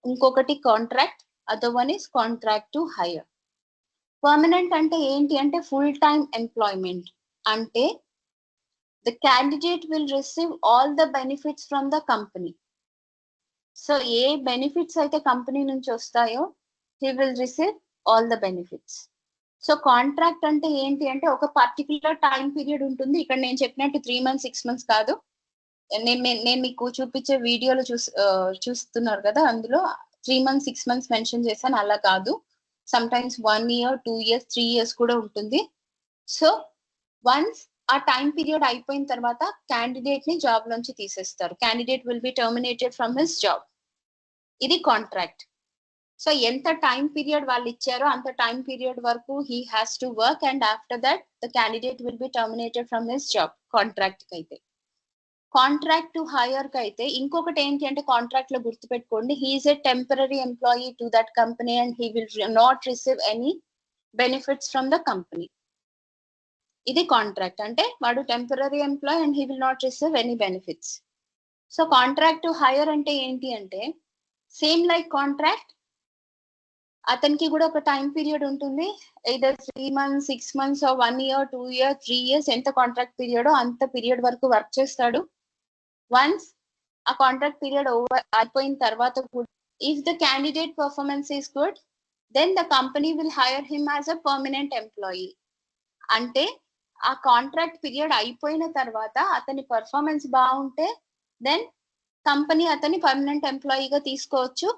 ఇంకొకటి contract, other one is contract to hire. Permanent అంటే ఏంటి అంటే ఫుల్ టైమ్ ఎంప్లాయ్మెంట్. అంటే the candidate will receive all the benefits from the company. So ఏ బెనిఫిట్స్ అయితే కంపెనీ నుంచి వస్తాయో he will receive all the benefits. So contract అంటే ఏంటి అంటే ఒక పర్టికులర్ టైం పీరియడ్ ఉంటుంది. ఇక్కడ నేను చెప్పినట్టు 3 months 6 months కాదు. నేను మీకు చూపించే వీడియోలో చూస్తున్నారు కదా, అందులో 3 months 6 months మెన్షన్ చేశాను. అలా కాదు, some times 1 year 2 years 3 years కూడా ఉంటుంది. సో వన్స్ ఆ టైం పీరియడ్ అయిపోయిన తర్వాత క్యాండిడేట్ ని జాబ్ నుంచి తీసేస్తారు. Candidate will be terminated from his job. ఇది కాంట్రాక్ట్. సో ఎంత టైం పీరియడ్ వాళ్ళు ఇచ్చారో అంత టైం పీరియడ్ వరకు he has to work, and after that the candidate will be terminated from his job. Contract కి అయితే. కాంట్రాక్ట్ టు హైర్ కి అయితే ఇంకొకటి ఏంటి అంటే కాంట్రాక్ట్ లో గుర్తుపెట్టుకోండి, he is a temporary employee to that company and he will not receive any benefits from the company. ఇది కాంట్రాక్ట్ అంటే వాడు temporary employee and he will not receive any benefits. So contract to hire అంటే ఏంటి అంటే సేమ్ లైక్ కాంట్రాక్ట్, అతనికి కూడా ఒక టైం పీరియడ్ ఉంటుంది. either 3 months 6 months or 1 year 2 year 3 years ఎంత కాంట్రాక్ట్ పీరియడ్ అంత పీరియడ్ వరకు వర్క్ చేస్తాడు. వన్స్ ఆ కాంట్రాక్ట్ పీరియడ్ ఓవర్ అయిపోయిన తర్వాత కూడా if the candidate performance is good then the company will hire him as a permanent employee. అంటే ఆ కాంట్రాక్ట్ పీరియడ్ అయిపోయిన తర్వాత అతని పర్ఫార్మెన్స్ బాగుంటే దెన్ కంపెనీ అతని పర్మనెంట్ ఎంప్లాయీగా తీసుకోవచ్చు.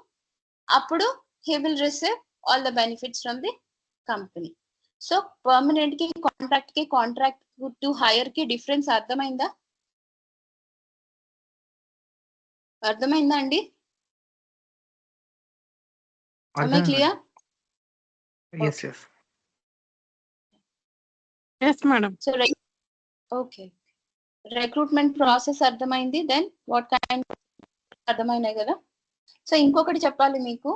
అప్పుడు he will receive all the benefits from the company. So permanent ki contract to hire ki difference అర్థమైందా? అర్థమైందా అండి? Am I clear? Yes, yes. Yes, madam. So okay. Recruitment process అర్థమైంది. Then what kind అర్థమైనాయి కదా. సో ఇంకొకటి చెప్పాలి మీకు,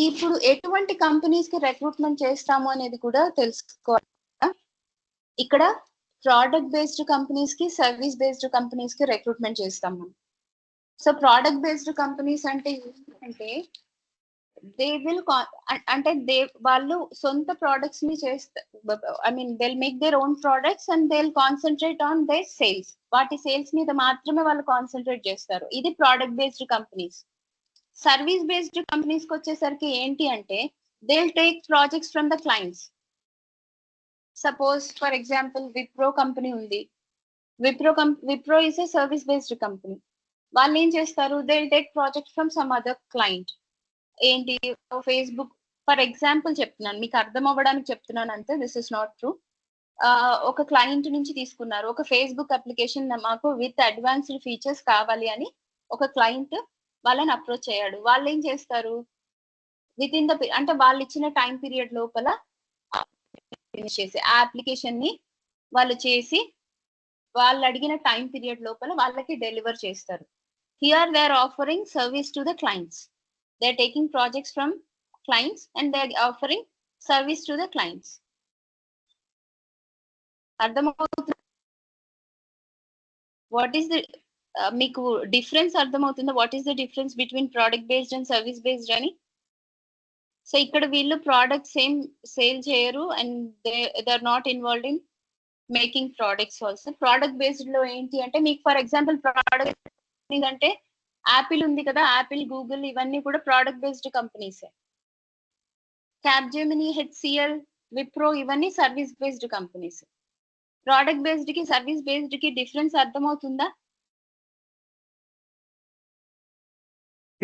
ఇప్పుడు ఎటువంటి కంపెనీస్ కి రిక్రూట్మెంట్ చేస్తాము అనేది కూడా తెలుసుకోవాలి. ఇక్కడ ప్రోడక్ట్ బేస్డ్ కంపెనీస్ కి, సర్వీస్ బేస్డ్ కంపెనీస్ కి రిక్రూట్మెంట్ చేస్తాం మనం. సో ప్రోడక్ట్ బేస్డ్ కంపెనీస్ అంటే ఏంటంటే దే విల్ అంటే వాళ్ళు సొంత ప్రొడక్ట్స్ ని చేస్తారు. I mean they will make their own products and they will concentrate on their sales. వాటి సేల్స్ మీద మాత్రమే వాళ్ళు కాన్సన్ట్రేట్ చేస్తారు. ఇది product based companies. Service based companies కి వచ్చేసరికి ఏంటి అంటే they will take projects from the clients. Suppose for example Wipro company ఉంది. Wipro is a service based company. వాళ్ళు ఏం చేస్తారు, they will take project from some other client. ఏంటి, ఫేస్బుక్ ఫర్ ఎగ్జాంపుల్ చెప్తున్నాను, మీకు అర్థం అవ్వడానికి చెప్తున్నాను అంతే, దిస్ ఇస్ నాట్ ట్రూ. ఒక క్లయింట్ నుంచి తీసుకున్నారు, ఒక ఫేస్బుక్ అప్లికేషన్ మాకు విత్ అడ్వాన్స్డ్ ఫీచర్స్ కావాలి అని ఒక క్లయింట్ వాళ్ళని అప్రోచ్ అయ్యాడు. వాళ్ళు ఏం చేస్తారు, విత్ ఇన్ ద అంటే వాళ్ళు ఇచ్చిన టైం పీరియడ్ లోపల ఫినిష్ చేసి ఆ అప్లికేషన్ ని వాళ్ళు చేసి వాళ్ళు అడిగిన టైం పీరియడ్ లోపల వాళ్ళకి డెలివర్ చేస్తారు. Here they are offering service to the clients. They are taking projects from clients and they are offering service to the clients. అర్థమవుతుంది? వాట్ ఈస్ ద మీకు డిఫరెన్స్ అర్థమవుతుందా? What is the difference between product based and service based అని? సో ఇక్కడ వీళ్ళు ప్రోడక్ట్స్ ఏం సేల్ చేయరు and they are not involved in making products also. Product based లో ఏంటి అంటే మీకు ఫర్ ఎగ్జాంపుల్ ప్రోడక్ట్ అంటే యాపిల్ ఉంది కదా, యాపిల్, గూగుల్ ఇవన్నీ కూడా ప్రోడక్ట్ బేస్డ్ కంపెనీసే. క్యాప్జెమిని, హెచ్సిఎల్, విప్రో ఇవన్నీ service based companies. Product based కి సర్వీస్ బేస్డ్ కి డిఫరెన్స్ అర్థమవుతుందా?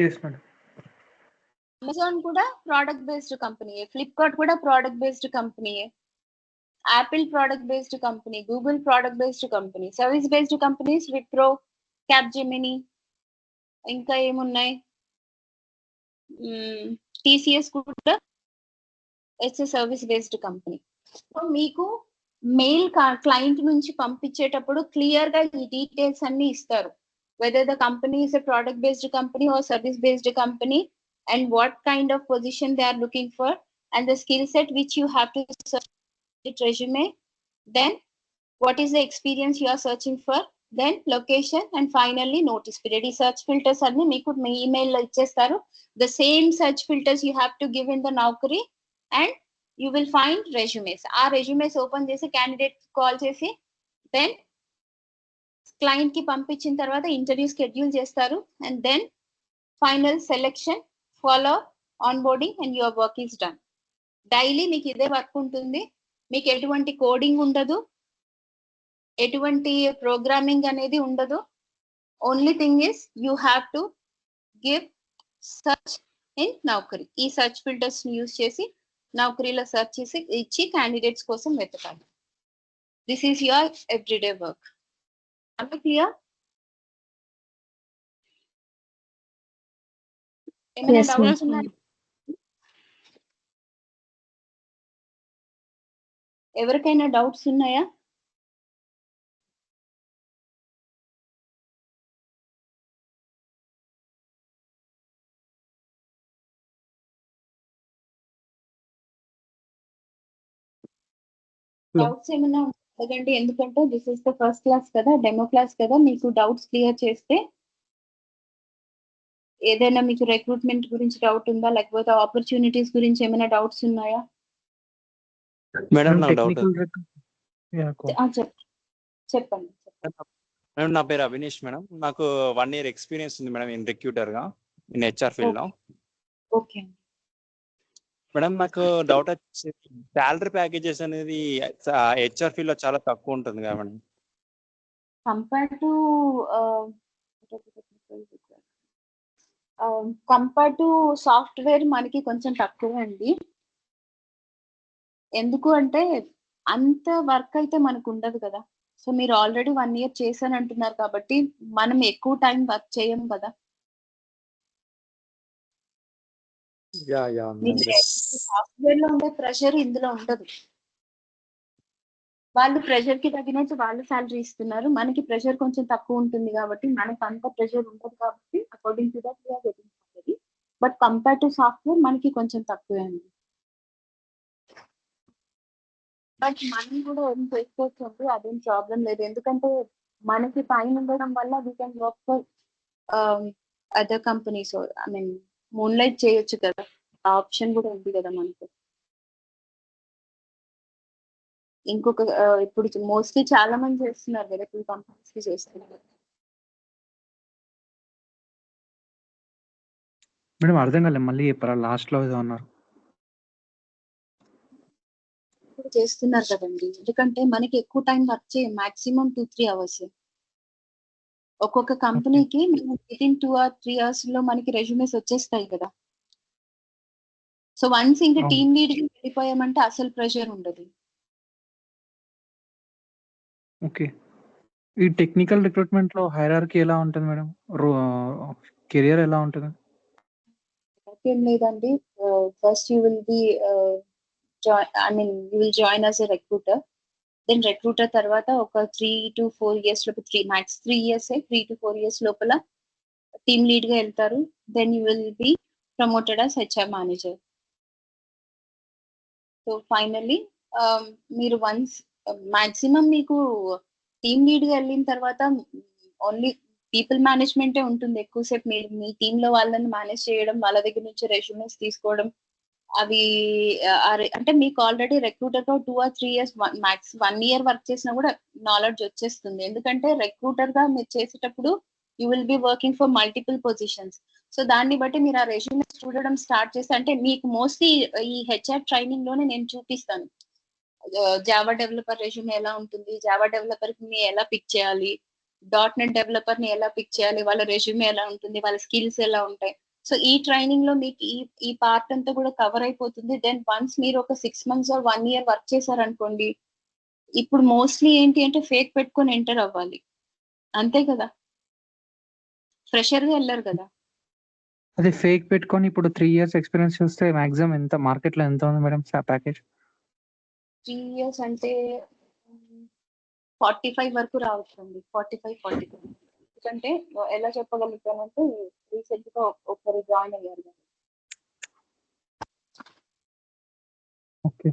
yes madam. అమెజాన్ కూడా ప్రోడక్ట్ బేస్డ్ కంపెనీయే, ఫ్లిప్కార్ట్ కూడా ప్రోడక్ట్ బేస్డ్ కంపెనీయే, Apple product based company, Google product based company. Service based companies Wipro, Capgemini, ఇంకా ఏమున్నాయి, టీసీఎస్ కూడా it's service based company. So మీకు మెయిల్ క్లయింట్ నుంచి పంపించేటప్పుడు క్లియర్ గా ఈ డీటెయిల్స్ అన్ని ఇస్తారు. Whether the company is a product based company or service based company and what kind of position they are looking for and the skill set which you have to search it resume, then what is the experience you are searching for, then location and finally notice period. ఈ search filters అన్ని మీకు మీ email లో ఇచ్చేస్తారు. The same search filters you have to give in the Naukri and you will find resumes. ఆ resumes open చేసి candidate కాల్ చేసి then client కి పంపించిన తర్వాత ఇంటర్వ్యూ షెడ్యూల్ చేస్తారు and then final selection, follow onboarding and your work is done. Daily మీకు ఇదే వర్క్ ఉంటుంది. మీకు ఎటువంటి కోడింగ్ ఉండదు, ఎటువంటి ప్రోగ్రామింగ్ అనేది ఉండదు. Only thing is you have to give search in Naukri. ఈ సర్చ్ ఫిల్టర్స్ యూజ్ చేసి నౌకరీలో సర్చ్ చేసి ఇచ్చి క్యాండిడేట్స్ కోసం వెతకాలి. This is your everyday work. అంటే క్లియర్? ఏమైనా Yes, డౌట్స్ ma'am. ఉన్నాయి? ఎవరికైనా డౌట్స్ ఉన్నాయా? No. డౌట్స్ ఏమైనా అడగండి. ఎందుకంటే this is the first class కదా, డెమో క్లాస్ కదా, మీకు డౌట్స్ క్లియర్ చేస్తే ఏదైనా మీకు రిక్రూట్మెంట్ గురించి డౌట్ ఉందా, లేకపోతే ఆపర్చునిటీస్ గురించి ఏమైనా డౌట్స్ ఉన్నాయా? మేడం నాకు doubt Technical yeah, go on. చెప్పండి. మేడం, నా పేరు అవినేష్ మేడం. నాకు 1 year ఎక్స్పీరియన్స్ ఉంది మేడం ఇన్ రిక్రూటర్ గా, ఇన్ హెచ్ఆర్ ఫీల్డ్ లో. ఓకే. మేడం నాకు డౌట్ వచ్చి శాలరీ ప్యాకేజెస్ అనేది హెచ్ఆర్ ఫీల్డ్ లో చాలా తక్కువ ఉంటుంది కదా మేడం. కంపేర్ టు సాఫ్ట్వేర్ మనకి కొంచెం తక్కువ అండి. ఎందుకు అంటే అంత వర్క్ అయితే మనకు ఉండదు కదా. సో మీరు ఆల్రెడీ 1 year చేశాను అంటున్నారు కాబట్టి మనం ఎక్కువ టైం వర్క్ చేయం కదా. సాఫ్ట్వేర్ లో ఉండే ప్రెషర్ ఇందులో ఉండదు. వాళ్ళు ప్రెషర్ కి తగినట్టు వాళ్ళు శాలరీ ఇస్తున్నారు, మనకి ప్రెషర్ కొంచెం తక్కువ ఉంటుంది కాబట్టి మనకి అంత ప్రెషర్ ఉండదు కాబట్టి according to that we are getting salary. But compare to software మనకి కొంచెం తక్కువే అండి. బట్ మనం కూడా ఏం చేసుకోవచ్చు, అదేం ప్రాబ్లం లేదు. ఎందుకంటే మనకి టైం ఉండడం వల్ల we can work for other companies. I mean moonlight చేయొచ్చు కదా, ఆ ఆప్షన్ కూడా ఉంది కదా మనకు. ఇంకొక ఇప్పుడు మోస్ట్లీ చాలా మంది చేస్తున్నారు కదా, 2 కంపెనీస్ కి చేస్తున్నారు. మేడం అర్థం కాలేదు, మళ్ళీ చెప్పరా? లాస్ట్ లో ఏదో అన్నారు. ఇప్పుడు చేస్తున్నారు కదండి, ఎందుకంటే మనకి ఎక్కువ టైం వర్క్ చేయం, మాక్సిమం 2-3 hours. ఒక్కొక్క కంపెనీకి వితిన్ 2 or 3 hours లో మనకి రెజ్యూమేస్ వచ్చేస్తాయి కదా. సో వన్స్ ఇంకా అవును. టీమ్ లీడ్ కి వెళ్ళిపోయామంటే అసలు ప్రెషర్ ఉండదు. ఓకే. ఈ టెక్నికల్ రిక్రూట్మెంట్ లో హైరార్కీ ఎలా ఉంటుంది మేడం? కెరియర్ ఎలా ఉంటుంది? ఏం లేదండి. First you will be you will join as a recruiter. Then recruiter తర్వాత ఒక 3 to 4 years లోపు, మ్యాక్స్ 3 years 3 to 4 years లోపల టీమ్ లీడ్ గా వెళ్తారు. Then you will be promoted as HR manager. So finally మీరు వన్స్ మాక్సిమం మీకు టీమ్ లీడ్ గా వెళ్ళిన తర్వాత ఓన్లీ పీపుల్ మేనేజ్మెంటే ఉంటుంది ఎక్కువసేపు. మీరు మీ టీమ్ లో వాళ్ళని మేనేజ్ చేయడం, వాళ్ళ దగ్గర నుంచి రెజ్యూమెస్ తీసుకోవడం, అవి అంటే మీకు ఆల్రెడీ రిక్రూటర్ తో 2 or 3 years max 1 year work చేసినా కూడా నాలెడ్జ్ వచ్చేస్తుంది. ఎందుకంటే రిక్రూటర్ గా మీరు చేసేటప్పుడు you will be working for multiple positions. So దాన్ని బట్టి మీరు ఆ రెజ్యూమే చూడడం స్టార్ట్ చేస్తే అంటే మీకు మోస్ట్లీ ఈ హెచ్ఆర్ ట్రైనింగ్ లోనే నేను చూపిస్తాను జావా డెవలపర్ రెజ్యూమే ఎలా ఉంటుంది, జావా డెవలపర్ ని ఎలా పిక్ చేయాలి, .NET డెవలపర్ ని ఎలా పిక్ చేయాలి, వాళ్ళ రెజ్యూమే ఎలా ఉంటుంది, వాళ్ళ స్కిల్స్ ఎలా ఉంటాయి. సో ఈ ట్రైనింగ్ లో మీకు ఈ పార్ట్ అంతా కూడా కవర్ అయిపోతుంది. దెన్ వన్స్ మీరు ఒక 6 months or 1 year వర్క్ చేశారనుకోండి, ఇప్పుడు మోస్ట్లీ ఏంటి అంటే ఫేక్ పెట్టుకొని ఎంటర్ అవ్వాలి, అంతే కదా, ఫ్రెషర్ గా వెళ్ళరు కదా. అదే ఫేక్ పెట్టుకొని ఇప్పుడు 3 years ఎక్స్పీరియన్స్ చూస్తే మాక్సిమం ఎంత మార్కెట్ లో ఎంత ఉంది మేడం ప్యాకేజ్? 3 years అంటే 45 వరకు రావచ్చండి, 45-45. ఎందుకంటే ఎలా చెప్పగలుగుతానంటే రీసెంట్ గా ఒకరు జాయిన్ అయ్యారు కదా. ఓకే.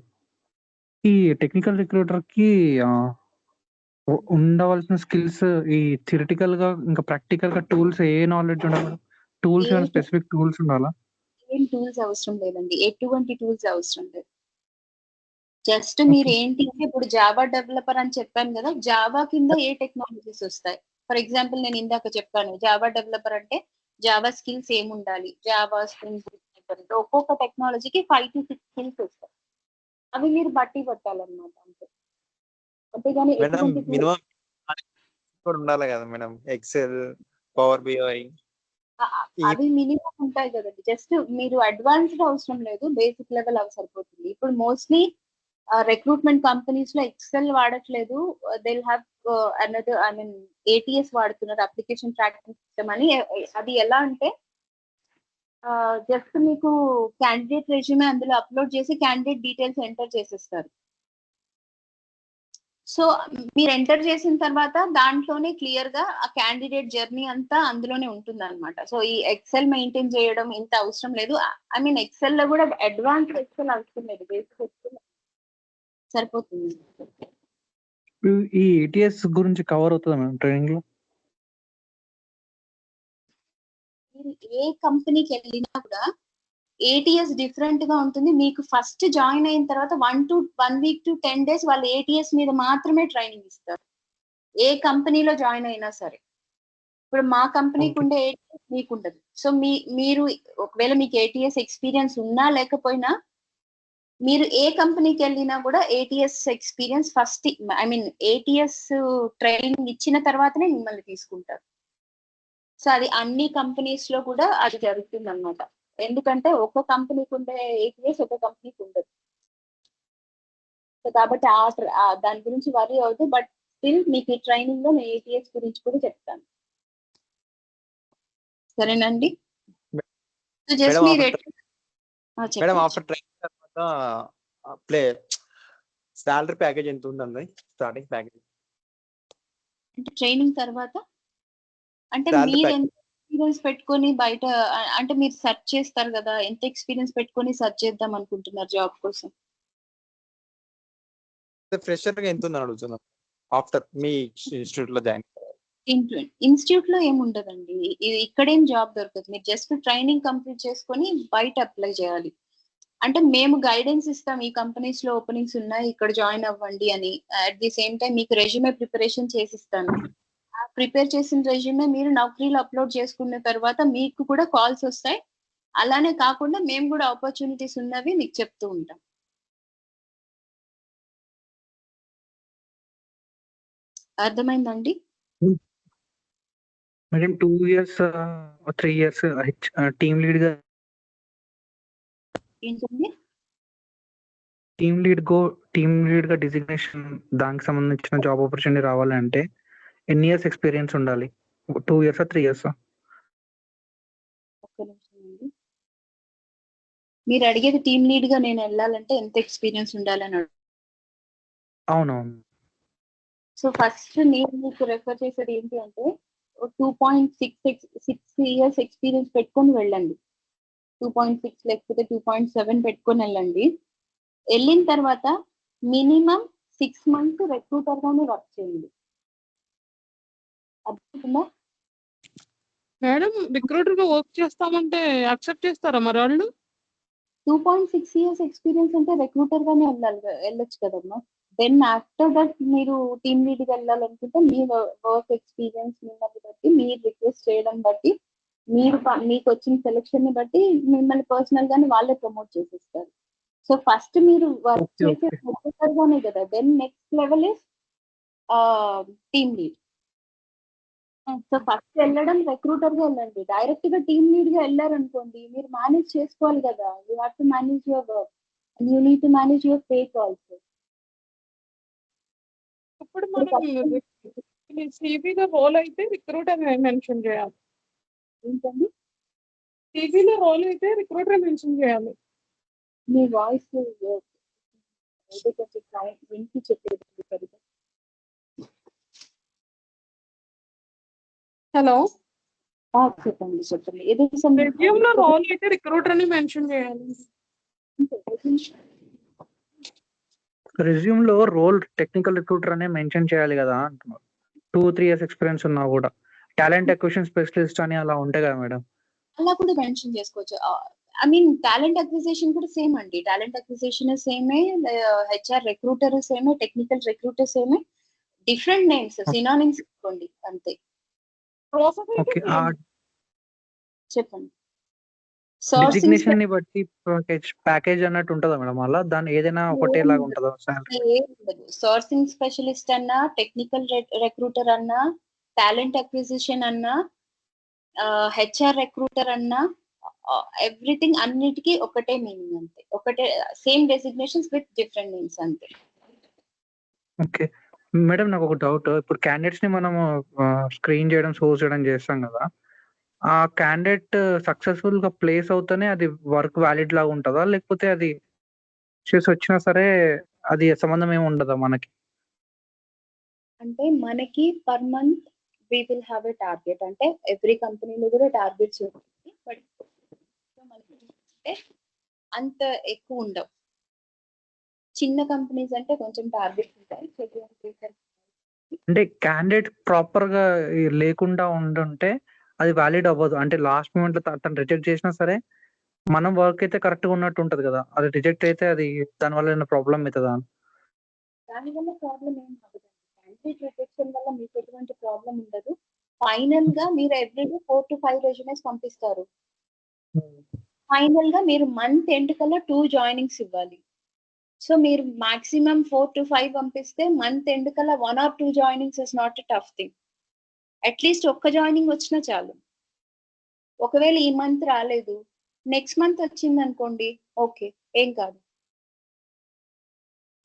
ఈ టెక్నికల్ రిక్రూటర్ కి ఉండవలసిన స్కిల్స్ ఈ థియరిటికల్ గా ఇంకా ప్రాక్టికల్ గా టూల్స్ ఏ నాలెడ్జ్ ఉండాలి? టూల్స్ ఏ స్పెసిఫిక్ టూల్స్ ఉండాలా? ఏం టూల్స్ అవసరం లేదండి, ఎటువంటి టూల్స్ అవసరం లేదు. జస్ట్ మీరు ఏంటి అంటే ఇప్పుడు జావా డెవలపర్ అని చెప్పాను కదా, జావా కింద ఏ టెక్నాలజీస్ వస్తాయి. ఫర్ ఎగ్జాంపుల్ నేను ఇందాక చెప్పాను జావా డెవలపర్ అంటే జావా స్కిల్స్ ఏమి ఉండాలి, జావా స్ప్రింగ్ బూట్, ఒక్కొక్క టెక్నాలజీకి 5 to 6 స్కిల్స్ వస్తాయి. అవి మీరు బట్టి పట్టాలన్నమాట అంతే. అంతేగాని మేడం ఎటువంటి మినిమం కూడా ఉండాలి కదా మేడం, ఎక్సెల్, పవర్ బిఐ అవి మినిమం ఉంటాయి కదండి. జస్ట్ మీరు అడ్వాన్స్డ్ అవసరం లేదు, బేసిక్ లెవెల్ అవి సరిపోతుంది. ఇప్పుడు మోస్ట్లీ రిక్రూట్మెంట్ కంపెనీస్ లో ఎక్సెల్ వాడట్లేదు, they have another I mean ATS వాడుతున్నారు, అప్లికేషన్ ట్రాకింగ్ సిస్టమ్ అని. అది ఎలా అంటే జస్ట్ మీకు క్యాండిడేట్ రెజ్యూమే అందులో అప్లోడ్ చేసి క్యాండిడేట్ డీటెయిల్స్ ఎంటర్ చేసేస్తారు. సో మీరు ఎంటర్ చేసిన తర్వాత దాంట్లోనే క్లియర్ గా ఆ క్యాండిడేట్ జర్నీ అంతా అందులోనే ఉంటుంది అనమాట. సో ఈ ఎక్సెల్ మెయింటైన్ చేయడం ఇంత అవసరం లేదు. ఐ మీన్ ఎక్సెల్ లో కూడా అడ్వాన్స్ ఎక్సెల్ అవసరం లేదు, బేసిక్ ఎక్సెల్ సరిపోతుంది. ఈ ఏటీఎస్ గురించి కవర్ అవుతుందా మేడం ట్రైనింగ్ లో? మీరు ఏ కంపెనీకి వెళ్ళినా కూడా ఏటీఎస్ డిఫరెంట్ గా ఉంటుంది. మీకు ఫస్ట్ జాయిన్ అయిన తర్వాత 1 week to 10 days వాళ్ళు ఏటీఎస్ మీద మాత్రమే ట్రైనింగ్ ఇస్తారు, ఏ కంపెనీలో జాయిన్ అయినా సరే. ఇప్పుడు మా కంపెనీకి ఉండే ఏటీఎస్ మీకు ఉండదు. సో మీరు ఒకవేళ మీకు ఏటీఎస్ ఎక్స్పీరియన్స్ ఉన్నా లేకపోయినా మీరు ఏ కంపెనీకి వెళ్ళినా కూడా ATS experience first I mean ATS training ఇచ్చిన తర్వాతనే మిమ్మల్ని తీసుకుంటారు. సో అది అన్ని కంపెనీస్ లో కూడా అది జరుగుతుంది అన్నమాట. ఎందుకంటే ఒక్క కంపెనీకి ఉండే ఏటీఎస్ ఒక కంపెనీకి ఉండదు. సో కాబట్టి దాని గురించి వరీ అవుతుంది. బట్ స్టిల్ మీకు ఈ ట్రైనింగ్ లో నేను ఏటీఎస్ గురించి కూడా చెప్తాను, సరేనండి. సో జస్ట్ మీరు మేడం ఆఫ్టర్ ట్రైనింగ్ తర్వాత సాలరీ ప్యాకేజ్ ఎంత ఉందండి స్టార్టింగ్ ప్యాకేజ్? అంటే ట్రైనింగ్ తర్వాత అంటే Salary మీరు package. ఎంత ఎక్స్పీరియన్స్ పెట్టుకొని బయట అంటే మీరు సెర్చ్ చేస్తారు కదా, ఎంత ఎక్స్పీరియన్స్ పెట్టుకొని సెర్చ్ చేద్దాం అనుకుంటున్నారు జాబ్ కోసం? ఫ్రెషర్ గా ఎంత ఉందని అడుగుతున్నాం ఆఫ్టర్ మీ ఇన్స్టిట్యూట్ లో జాయిన్. ఇన్స్టిట్యూట్ లో ఏముండదండి, ఇక్కడేం జాబ్ దొరకదు. మీరు జస్ట్ ట్రైనింగ్ కంప్లీట్ చేసుకొని బయట అప్లై చేయాలి. అంటే మేము గైడెన్స్ ఇస్తాం, ఈ కంపెనీస్ లో ఓపెనింగ్స్ ఉన్నాయి, ఇక్కడ జాయిన్ అవ్వండి అని. అట్ ది సేమ్ టైం మీకు రెజ్యూమే ప్రిపరేషన్ చేసిస్తాను. ప్రిపేర్ చేసిన రెజ్యూమే మీరు నౌకరీలో అప్లోడ్ చేసుకున్న తర్వాత మీకు కూడా కాల్స్ వస్తాయి. అలానే కాకుండా మేము కూడా ఆపర్చునిటీస్ ఉన్నవి మీకు చెప్తూ ఉంటాం. అర్థమైందండి? Madam 2 years 3 years team lead గా ఏంటండి? టీమ్ లీడ్ గా డిజిగ్నేషన్ దానికి సంబంధించిన జాబ్ ఆపర్చునిటీ రావాలంటే ఎన్ని ఇయర్స్ ఎక్స్పీరియన్స్ ఉండాలి? 2 years 3 years? ఒక్క నిమిషం అండి. మీరు అడిగేది టీమ్ లీడ్ గా నేను వెళ్ళాలంటే ఎంత ఎక్స్పీరియన్స్ ఉండాలని అవునవును. సో ఫస్ట్ నేను మీకు రెఫర్ చేసేది ఏంటి అంటే 2.6 years ఎక్స్పీరియన్స్ పెట్టుకొని వెళ్ళండి. 2.6 లేకపోతే 2.7 పెట్టుకొని వెళ్ళండి. వెళ్ళిన తర్వాత మినిమం 6 months రిక్రూటర్ గానే వర్క్ చేయండి. అర్థమవుతుందా? మేడం రిక్రూటర్ గా వర్క్ చేస్తామంటే యాక్సెప్ట్ చేస్తారా మరి వాళ్ళు? 2.6 years ఎక్స్పీరియన్స్ అంటే recruiter గానే వెళ్ళొచ్చు కదమ్మా. దెన్ ఆఫ్టర్ దట్ మీరు టీమ్ లీడ్ గా వెళ్ళాలనుకుంటే మీ వర్క్ ఎక్స్పీరియన్స్ మిమ్మల్ని బట్టి మీరు రిక్వెస్ట్ చేయడం బట్టి మీకు వచ్చిన సెలెక్షన్ ని బట్టి మిమ్మల్ని పర్సనల్ గానే వాళ్ళే ప్రమోట్ చేసేస్తారు. సో ఫస్ట్ మీరు వర్క్ Okay, చేసే okay. recruiter గానే కదా. Then next level is team lead. So first వెళ్ళడం recruiter గా వెళ్ళండి. డైరెక్ట్ గా టీమ్ లీడ్ గా వెళ్ళారనుకోండి మీరు మేనేజ్ చేసుకోవాలి కదా. You have to manage your work and you need to manage your fake also. ఇప్పుడు మనం సివిలో రోల్ అయితే రిక్రూటర్ మెన్షన్ చేయాలి. ఏంటండి సివిలో రోల్ అయితే రిక్రూటర్ మెన్షన్ చేయాలి. మీ వాయిస్ కొంచెం క్లయింట్ వింటి చెప్పేది సరిగ్గా. హలో, చెప్పండి ఏదో రెజ్యూమ్ లో రోల్ అయితే రిక్రూటర్ అని మెన్షన్ చేయాలి. రెజ్యూమ్ లో రోల్ టెక్నికల్ రిక్రూటర్ అనే మెన్షన్ చేయాలి కదా అంటున్నారు. 2-3 years ఎక్స్పీరియన్స్ ఉన్నా కూడా టాలెంట్ అక్విజిషన్ స్పెషలిస్ట్ అని అలా ఉంటాయి కదా మేడం. అలా కూడా మెన్షన్ చేసుకోవచ్చు. ఐ మీన్ టాలెంట్ అక్విజిషన్ కూడా సేమ్ అండి. టాలెంట్ అక్విజిషన్ సేమే, హెచ్ఆర్ రిక్రూటర్ సేమే, టెక్నికల్ రిక్రూటర్ సేమే, డిఫరెంట్ నేమ్స్ సినానిమ్స్ ఇవ్వండి అంతే. ప్రాసెస్ ఓకే, ఆ చెప్పండి. డిజిగ్నేషన్ ని బట్టి ప్యాకేజ్ అన్నట్టు ఉంటుందా మేడం? అలా దాని ఏదైనా ఒకటేలాగా ఉంటుందా సాలరీ? సోర్సింగ్ స్పెషలిస్ట్ అన్నా, టెక్నికల్ రిక్రూటర్ అన్నా, టాలెంట్ అక్విజిషన్ అన్నా, హెచ్ఆర్ రిక్రూటర్ అన్నా, ఎవ్రీథింగ్ అన్నిటికీ ఒకటే మీనింగ్ అంతే. ఒకటే same designations with different names అంతే. ఓకే మేడం, నాకు ఒక డౌట్. ఇప్పుడు క్యాండిడేట్స్ ని మనము స్క్రీన్ చేయడం, సోర్స్ చేయడం చేస్తాం కదా, ఆ క్యాండిడేట్ సక్సెస్ఫుల్ గా ప్లేస్ అవుతేనే అది వర్క్ వ్యాలిడ్ లాగా ఉంటుందా, లేకపోతే అది చేసి వచ్చినా సరే అది సంబంధం ఏమి ఉండదా మనకి? అంటే మనకి per month we will have a target. అంటే ఎవ్రీ కంపెనీలో కూడా టార్గెట్స్ ఉంటుంది. బట్ మనకి అంటే అంత ఎక్కువ ఉండవు. చిన్న కంపెనీస్ అంటే కొంచెం టార్గెట్స్ ఉంటాయి. అంటే క్యాండిడేట్ ప్రాపర్ గా లేకుండా ఉండుంటే అది వ్యాలిడ్ అవ్వదు. అంటే లాస్ట్ మూమెంట్ లో తను రిజెక్ట్ చేసినా సరే మనం వర్క్ అయితే కరెక్ట్ గా ఉన్నట్టు ఉంటది కదా, అది రిజెక్ట్ అయితే అది దానివల్ల ఏమైనా ప్రాబ్లం అవుతుందా? దానివల్ల ప్రాబ్లం ఏం అవ్వదు. క్యాండిడేట్ రిజెక్షన్ వల్ల మీకు ఎటువంటి ప్రాబ్లం ఉండదు. ఫైనల్ గా మీరు ఎవ్రీడే 4 to 5 రెజ్యూమెస్ పంపిస్తారు. ఫైనల్ గా మీరు మంత్ ఎండ్ కల్లా 2 జాయినింగ్స్ ఇవ్వాలి. సో మీరు మాక్సిమం 4 to 5 పంపిస్తే మంత్ ఎండ్ కల్లా 1 or 2 joinings is not a tough thing. At least ఒక్క జాయినింగ్ వచ్చినా చాలు. ఒకవేళ ఈ మంత్ రాలేదు, నెక్స్ట్ మంత్ వచ్చింది అనుకోండి, ఓకే, ఏం కాదు.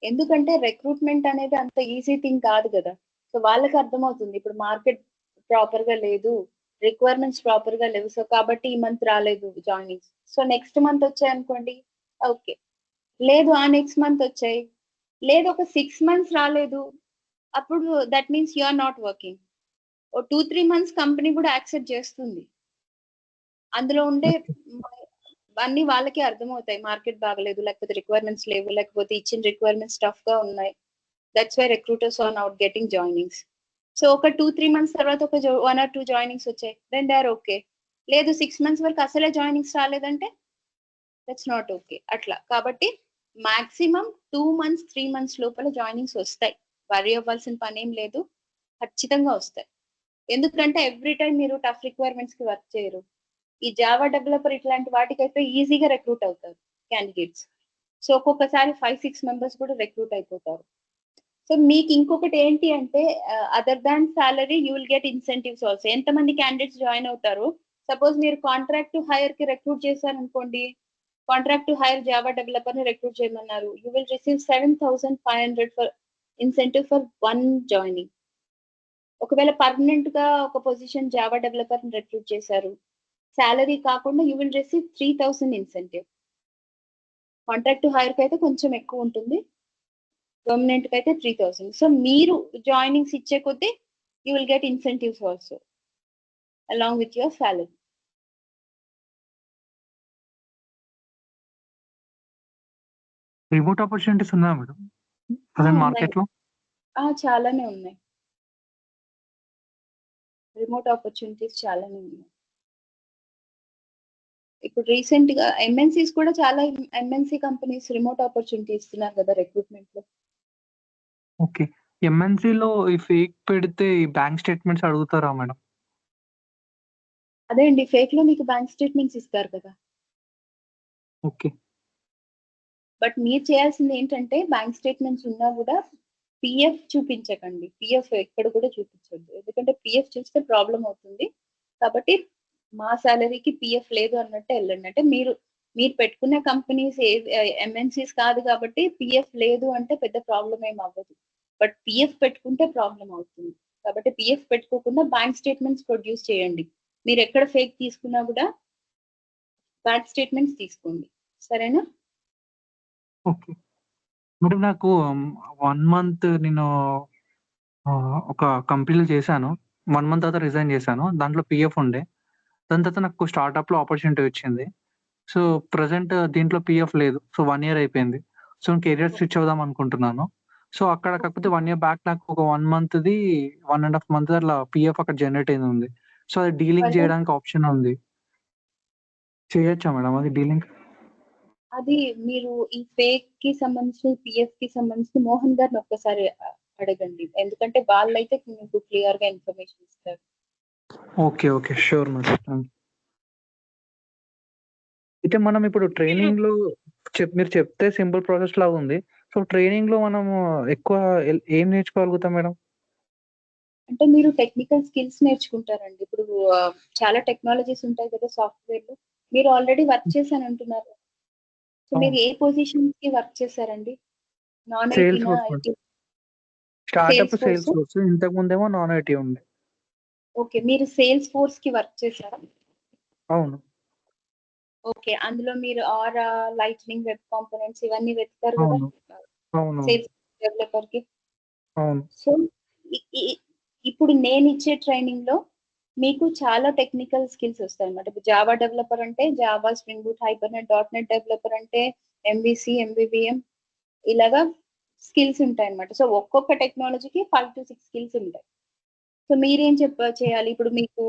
ఎందుకంటే రిక్రూట్మెంట్ అనేది అంత ఈజీ థింగ్ కాదు కదా. సో వాళ్ళకి అర్థమవుతుంది ఇప్పుడు మార్కెట్ ప్రాపర్ గా లేదు, రిక్వైర్మెంట్స్ ప్రాపర్ గా లేవు. సో కాబట్టి ఈ మంత్ రాలేదు జాయినింగ్స్. సో నెక్స్ట్ మంత్ వచ్చాయి అనుకోండి, ఓకే. లేదు ఆ నెక్స్ట్ మంత్ వచ్చాయి, లేదు ఒక 6 months రాలేదు, అప్పుడు that means you are not working. ఓ 2-3 months కంపెనీ కూడా యాక్సెప్ట్ చేస్తుంది. అందులో ఉండే అన్ని వాళ్ళకి అర్థమవుతాయి. మార్కెట్ బాగలేదు, లేకపోతే రిక్వైర్మెంట్స్ లేవు, లేకపోతే ఇచ్చిన రిక్వైర్మెంట్స్ టఫ్ గా ఉన్నాయి. That's why recruiters are not getting joinings. So ఒక 2-3 months తర్వాత ఒక 1 or 2 జాయినింగ్స్ వచ్చాయి, దెన్ దే ఆర్ ఓకే. లేదు 6 months వరకు అసలే జాయినింగ్స్ రాలేదంటే దట్స్ నాట్ ఓకే. అట్లా కాబట్టి మాక్సిమం 2 months 3 months లోపల జాయినింగ్స్ వస్తాయి. వరీ అవ్వాల్సిన పని ఏం లేదు, ఖచ్చితంగా వస్తాయి. ఎందుకంటే ఎవ్రీ టైం మీరు టఫ్ రిక్వైర్మెంట్స్ కి వర్క్ చేయరు. ఈ జావా డెవలపర్ ఇట్లాంటి వాటికైతే ఈజీగా రిక్రూట్ అవుతారు క్యాండిడేట్స్. సో ఒక్కొక్కసారి 5-6 members కూడా రిక్రూట్ అయిపోతారు. సో మీకు ఇంకొకటి ఏంటి అంటే other than salary you will get incentives also. ఎంతమంది క్యాండిడేట్స్ జాయిన్ అవుతారు, సపోజ్ మీరు కాంట్రాక్ట్ టు హైర్ కి రిక్రూట్ చేశారనుకోండి, contract to hire Java developer ని రిక్రూట్ చేయమన్నారు, you will receive 7,500 for incentive for 1 joining. ఒకవేళ పర్మనెంట్ గా ఒక పొజిషన్ జావా డెవలపర్ ని రిక్రూట్ చేశారు, సాలరీ కాకుండా you will receive 3,000 incentive. Contract to hire కి అయితే కొంచెం ఎక్కువ ఉంటుంది, పర్మనెంట్ కి అయితే 3,000. సో మీరు జాయినింగ్స్ ఇచ్చే కొద్దీ you will get incentives also along with your salary. Remote opportunities ఉన్నాయా మేడం ప్రజెంట్ మార్కెట్ లో? చాలానే ఉన్నాయి. రిమోట్ ఆపర్చునిటీస్ చాలానే ఉన్నాయి. ఇప్పుడు రీసెంట్ గా ఎంఎన్సీస్ కూడా చాలా ఎంఎన్సీ కంపెనీస్ రిమోట్ ఆపర్చునిటీ ఇస్తున్నారు కదా రిక్రూట్మెంట్ లో. ఓకే. ఎంఎన్‌సిలో ఈ ఫేక్ పెడితే ఈ బ్యాంక్ స్టేట్‌మెంట్స్ అడుగుతారా మేడం? అదే అండి, ఫేక్ లో మీకు బ్యాంక్ స్టేట్మెంట్స్ ఇస్తారు కదా. ఓకే. బట్ మీరు చేయాల్సింది ఏంటంటే బ్యాంక్ స్టేట్మెంట్స్ ఉన్నా కూడా పిఎఫ్ చూపించకండి. పిఎఫ్ ఎక్కడ కూడా చూపించొద్దు. ఎందుకంటే పిఎఫ్ చూస్తే ప్రాబ్లం అవుతుంది. కాబట్టి మా సాలరీకి పిఎఫ్ లేదు అన్నట్టు వెళ్ళండి. అంటే మీరు పెట్టుకునే కంపెనీస్ ఎంఎన్సీస్ కాదు కాబట్టి పిఎఫ్ లేదు అంటే పెద్ద ప్రాబ్లం ఏం అవ్వదు. బట్ పిఎఫ్ పెట్టుకుంటే ప్రాబ్లం అవుతుంది. కాబట్టి పిఎఫ్ పెట్టుకోకుండా బ్యాంక్ స్టేట్మెంట్స్ ప్రొడ్యూస్ చేయండి. మీరు ఎక్కడ ఫేక్ తీసుకున్నా కూడా బ్యాంక్ స్టేట్మెంట్స్ తీసుకోండి. సరేనా? ఓకే. మేడం నాకు 1 మంత్ నేను ఒక కంపెనీలో చేశాను. 1 మంత్ తర్వాత రిజైన్ చేశాను. దాంట్లో పీఎఫ్ ఉండే. దాని తర్వాత నాకు స్టార్టప్‌లో ఆపర్చునిటీ వచ్చింది. సో, ప్రెజెంట్ దీంట్లో పీఎఫ్ లేదు. సో, 1 ఇయర్ అయిపోయింది. సో, కెరియర్ స్విచ్ అవుదాం అనుకుంటున్నాను. సో, అక్కడ కాకపోతే 1 ఇయర్ బ్యాక్ నాకు ఒక 1 మంత్‌ది 1 ½ మంత్ అట్లా పీఎఫ్ అక్కడ జనరేట్ అయింది ఉంది. సో, అది డీలింక్ పర్లేదు. చేయడానికి ఆప్షన్ ఉంది. చేయొచ్చా మేడం అది డీలింక్? అది మీరు ఈ ఫేక్ కి సంబంధించి పిఎఫ్ కి సంబంధించి మోహన్ గారిని ఒక్కసారి అడగండి. ఎందుకంటే వాళ్ళైతే మీకు క్లియర్ గా ఇన్ఫర్మేషన్ ఇస్తారు. ఓకే. ఓకే. Sure madam. అయితే మనం ఇప్పుడు ట్రైనింగ్‌లో మీరు చెప్తే సింపుల్ ప్రాసెస్ లాగా ఉంది. సో, ట్రైనింగ్‌లో మనము ఎక్కువ ఏం నేర్చుకోగలుగుతాం మేడం? అంటే మీరు టెక్నికల్ స్కిల్స్ నేర్చుకుంటారండి. ఇప్పుడు చాలా టెక్నాలజీస్ ఉంటాయి కదా సాఫ్ట్‌వేర్‌లో. మీరు ఆల్రెడీ వర్క్ చేశానంటున్నారు. సో, మీరు ఏ పొజిషన్‌కి వర్క్ చేశారండి? నాన్ సేల్స్ ఐటీనా? Force madam. IT? Startup sales Salesforce. Force. ఇంతకుముందేమో నాన్ ఐటీ ఉండే. ఓకే. మీరు సేల్స్ ఫోర్స్ కి వర్క్ చేశారా? అవును. ఓకే. అందులో మీరు ఆరా, లైట్నింగ్, వెబ్ కాంపోనెంట్స్ ఇవన్నీ వెతుకుతారు కదా! అవును. అవునవును. సేల్స్ డెవలపర్‌కి. అవును. సో, ఇ ఇ ఇప్పుడు నేనిచ్చే ట్రైనింగ్‌లో మీకు చాలా టెక్నికల్ స్కిల్స్ వస్తాయన్నమాట. ఇప్పుడు జావా డెవలపర్ అంటే Java, spring boot, Hibernate, dot net developer అంటే ఎంవీసీ, ఎంవీవీఎం ఇలాగా స్కిల్స్ ఉంటాయన్నమాట. సో, ఒక్కొక్క టెక్నాలజీకి 5-6 స్కిల్స్ ఉంటాయి. సో, మీరేం చేయాలి? ఇప్పుడు మీకు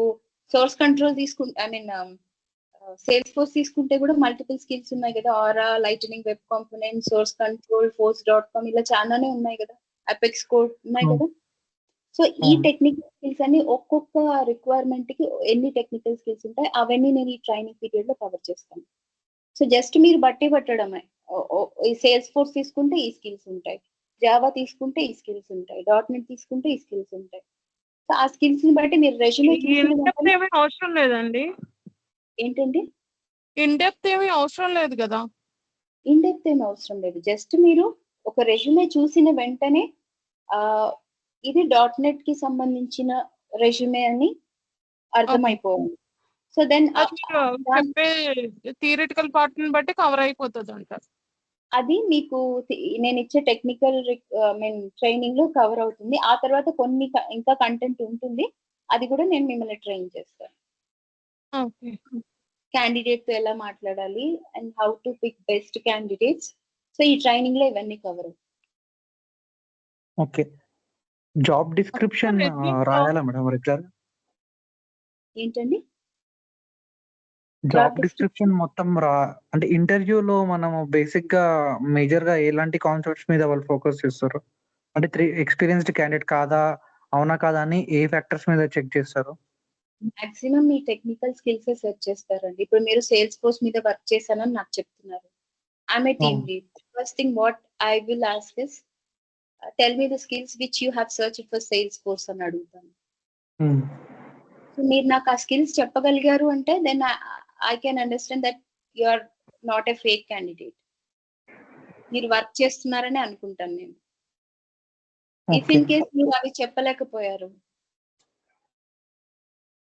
సోర్స్ కంట్రోల్ సేల్స్ ఫోర్స్ తీసుకుంటే కూడా మల్టిపుల్ స్కిల్స్ ఉన్నాయి కదా! Aura, lightning, web component, source control, force dot com ఇలా చాలానే ఉన్నాయి కదా! అపెక్స్ కోడ్ ఉన్నాయి అవును. కదా! సో, ఈ అవును. టెక్నికల్ స్కిల్స్ అన్ని ఒక్కొక్క రిక్వైర్మెంట్‌కి ఎన్ని టెక్నికల్ స్కిల్స్ ఉంటాయి అవన్నీ నేను ఈ ట్రైనింగ్ పీరియడ్‌లో కవర్ చేస్తాను. సో, జస్ట్ మీరు బట్టి పట్టడమే. ఓ ఓ ఈ సేల్స్ ఫోర్స్ తీసుకుంటే ఈ స్కిల్స్ ఉంటాయి. జావా తీసుకుంటే ఈ స్కిల్స్ ఉంటాయి. డాట్‌నెట్ తీసుకుంటే ఈ స్కిల్స్ ఉంటాయి. సో, ఆ స్కిల్స్‌ని బట్టి మీరు రెజ్యూమే చూసిన ఇన్ డెప్త్ వెంటనే ఏమీ అవసరం లేదండి. ఏంటండి? ఇన్ డెప్త్ ఏమీ అవసరం లేదు గదా! ఇన్ డెప్త్ ఏమి అవసరం లేదు. జస్ట్ మీరు ఒక రెజ్యూమే చూసిన వెంటనే ఇది డాట్‌నెట్‌కి సంబంధించిన రెజ్యూమే అని ఓకే. అర్థమైపోవాలి. సో, దెన్ అది మీరు దాని చెప్పే థియరిటికల్ పార్ట్‌ని బట్టి కవర్ అయిపోతదంటారు. అది మీకు నేనిచ్చే టెక్నికల్ ట్రైనింగ్‌లో కవర్ అవుతుంది. ఆ తర్వాత కొన్ని ఇంకా కంటెంట్ ఉంటుంది. అది కూడా నేను మిమ్మల్ని ట్రైన్ చేస్తాను. ఓకే. క్యాండిడేట్‌తో ఎలా మాట్లాడాలి and how to pick best candidates. So, ఈ ట్రైనింగ్‌లో ఇవన్నీ కవర్ అవుతాయి. ఓకే. జాబ్ సో, డిస్క్రిప్షన్ రెజ్యూమ్‌లో రాయాలా మేడం రెగ్యులర్‌గా? ఏంటండి? జాబ్ డిస్క్రిప్షన్ మొత్తం అంటే ఇంటర్వ్యూలో మనము బేసిక్‌గా మేజర్‌గా ఎలాంటి కాన్సెప్ట్స్ మీద వాళ్ళు ఫోకస్ చేస్తారు? అంటే ఎక్స్‌పీరియన్స్‌డ్ క్యాండిడేట్ కాదా? అవునా? కాదా? అని ఏ ఫ్యాక్టర్స్ మీద చెక్ చేస్తారు? మాక్సిమం మీ టెక్నికల్ స్కిల్సే సెర్చ్ చేస్తారండి. ఇప్పుడు మీరు సేల్స్ ఫోర్స్ మీద వర్క్ చేశానని నాకు చెప్తున్నారు. ఐయామ్ ఏ టీమ్ అవును. Lead. First thing what I will ask is tell me the skills which you have searched for sales force అని అడుగుతాను. హ్మ్. సో, మీరు నాకు ఆ స్కిల్స్ చెప్పగలిగారు అంటే then I can understand that you are not a fake candidate. మీరు వర్క్ చేస్తున్నారనే అనుకుంటాను నేను. If okay. ఇన్ కేస్ మీరు అవి చెప్పలేకపోయారు,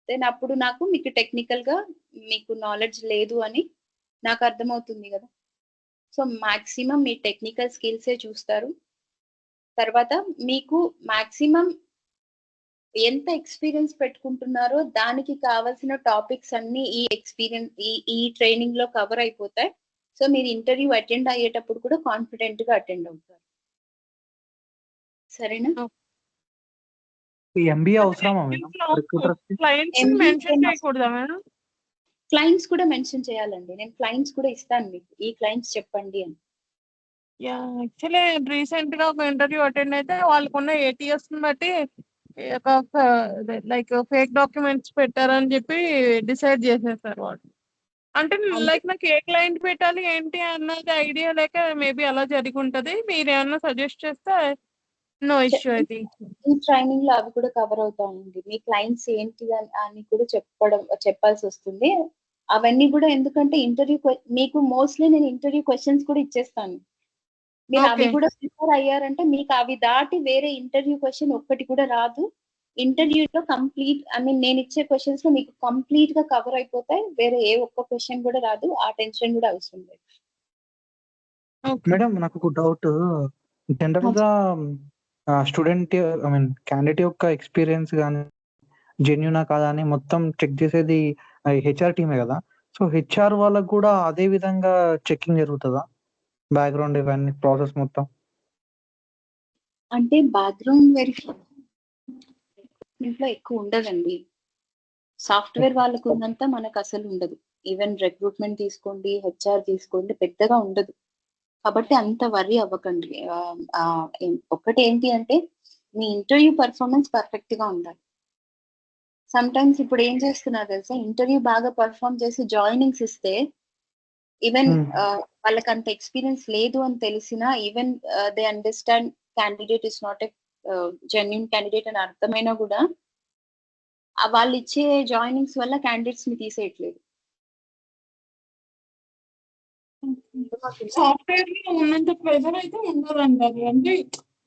దెన్ అప్పుడు మీకు టెక్నికల్‌గా మీకు నాలెడ్జ్ లేదు అని నాకు అర్థమవుతుంది గదా! సో, మాక్సిమం మీ టెక్నికల్ స్కిల్సే చూస్తారు. తర్వాత మీకు మాక్సిమం ఎంత ఎక్స్‌పీరియన్స్ పెట్టుకుంటున్నారో దానికి కావాల్సిన టాపిక్స్ అన్నీ ఈ ట్రైనింగ్‌లో కవర్ అయిపోతాయి. సో, మీరు ఇంటర్వ్యూ అటెండ్ అయ్యేటప్పుడు కూడా కాన్ఫిడెంట్‌గా అటెండ్ అవుతారు. సరేనా? ఓకే. ఈ ఎంబీఏ అంటే అవసరమా మేడం రెజ్యూమ్‌లో రిక్రూటర్స్‌కి? క్లయింట్స్‌ని ఎంబీఏ మెన్షన్ చేయకూడదా మేడం? క్లయింట్స్ కూడా మెన్షన్ చేయాలండి. నేను క్లయింట్స్ కూడా ఇస్తాను మీకు. ఈ క్లయింట్స్ చెప్పండి అని. యాక్చువల్లీ రీసెంట్ గా ఒక ఇంటర్వ్యూ అటెండ్ అయితే వాళ్ళకున్న ATS ని బట్టి లైక్ ఫేక్ డాక్యుమెంట్స్ పెట్టారని చెప్పి డిసైడ్ చేసేసారు వాళ్ళు. అంటే లైక్ నాకు ఏ క్లయింట్ పెట్టాలి ఏంటి అన్నది ఐడియా లేక మేబీ అలా జరిగి ఉంటది. మీరు ఏమన్నా సజెస్ట్ చేస్తే నో ఇష్యూ అయితే. ఈ ట్రైనింగ్ లో అవి కూడా కవర్ అవుతాయండి. మీ క్లయింట్స్ ఏంటి అని కూడా చెప్పాల్సి వస్తుంది. అవన్నీ కూడా ఎందుకంటే మీకు మోస్ట్లీ నేను ఇంటర్వ్యూ క్వశ్చన్స్ కూడా ఇచ్చేస్తాను. మీరు అవి కూడా ప్రిపేర్ అయ్యారంటే మీకు అవి దాటి వేరే ఇంటర్వ్యూ క్వశ్చన్ ఒక్కటి కూడా రాదు. ఇంటర్వ్యూలో నేను ఇచ్చే క్వశ్చన్స్ లో మీకు కంప్లీట్ గా కవర్ అయిపోతాయి. వేరే ఏ ఒక్క క్వశ్చన్ కూడా రాదు. ఆ టెన్షన్ కూడా అవసరం లేదు. మేడం నాకు ఒక డౌట్. జనరల్ గా స్టూడెంట్ క్యాండిడేట్ యొక్క ఎక్స్పీరియన్స్ కానీ జెన్యూనా కాదా అని మొత్తం చెక్ చేసేది HR టీమే కదా. సో HR వాళ్ళకు కూడా అదే విధంగా చెకింగ్ జరుగుతుందా? బ్యాక్గ్రౌండ్ ఇవన్నీ ప్రాసెస్ మొత్తం. అంటే బ్యాక్గ్రౌండ్ వెరిఫికేషన్ లో ఎక్కువ ఉండదండి. సాఫ్ట్వేర్ వాళ్ళకు ఉన్నంత మనకు అసలు ఉండదు. ఈవెన్ రిక్రూట్మెంట్ తీసుకోండి, HR తీసుకోండి, పెద్దగా ఉండదు. కాబట్టి అంత వర్రీ అవ్వకండి. ఒకటి ఏంటి అంటే మీ ఇంటర్వ్యూ పర్ఫార్మెన్స్ పర్ఫెక్ట్ గా ఉండాలి. సమ్ టైమ్స్ ఇప్పుడు ఏం చేస్తున్నారు తెలుసా, ఇంటర్వ్యూ బాగా పర్ఫార్మ్ చేసి జాయినింగ్స్ ఇస్తే ఈవెన్ వాళ్ళకి అంత ఎక్స్పీరియన్స్ లేదు అని తెలిసినా even they understand candidate is not a genuine candidate అని అర్థమైనా కూడా వాళ్ళు ఇచ్చే జాయినింగ్స్ వల్ల క్యాండిడేట్స్ ని తీసేయట్లేదు. సాఫ్ట్వేర్ లో ఉన్నంత ప్రెజర్ అయితే ఉండదండి. అంటే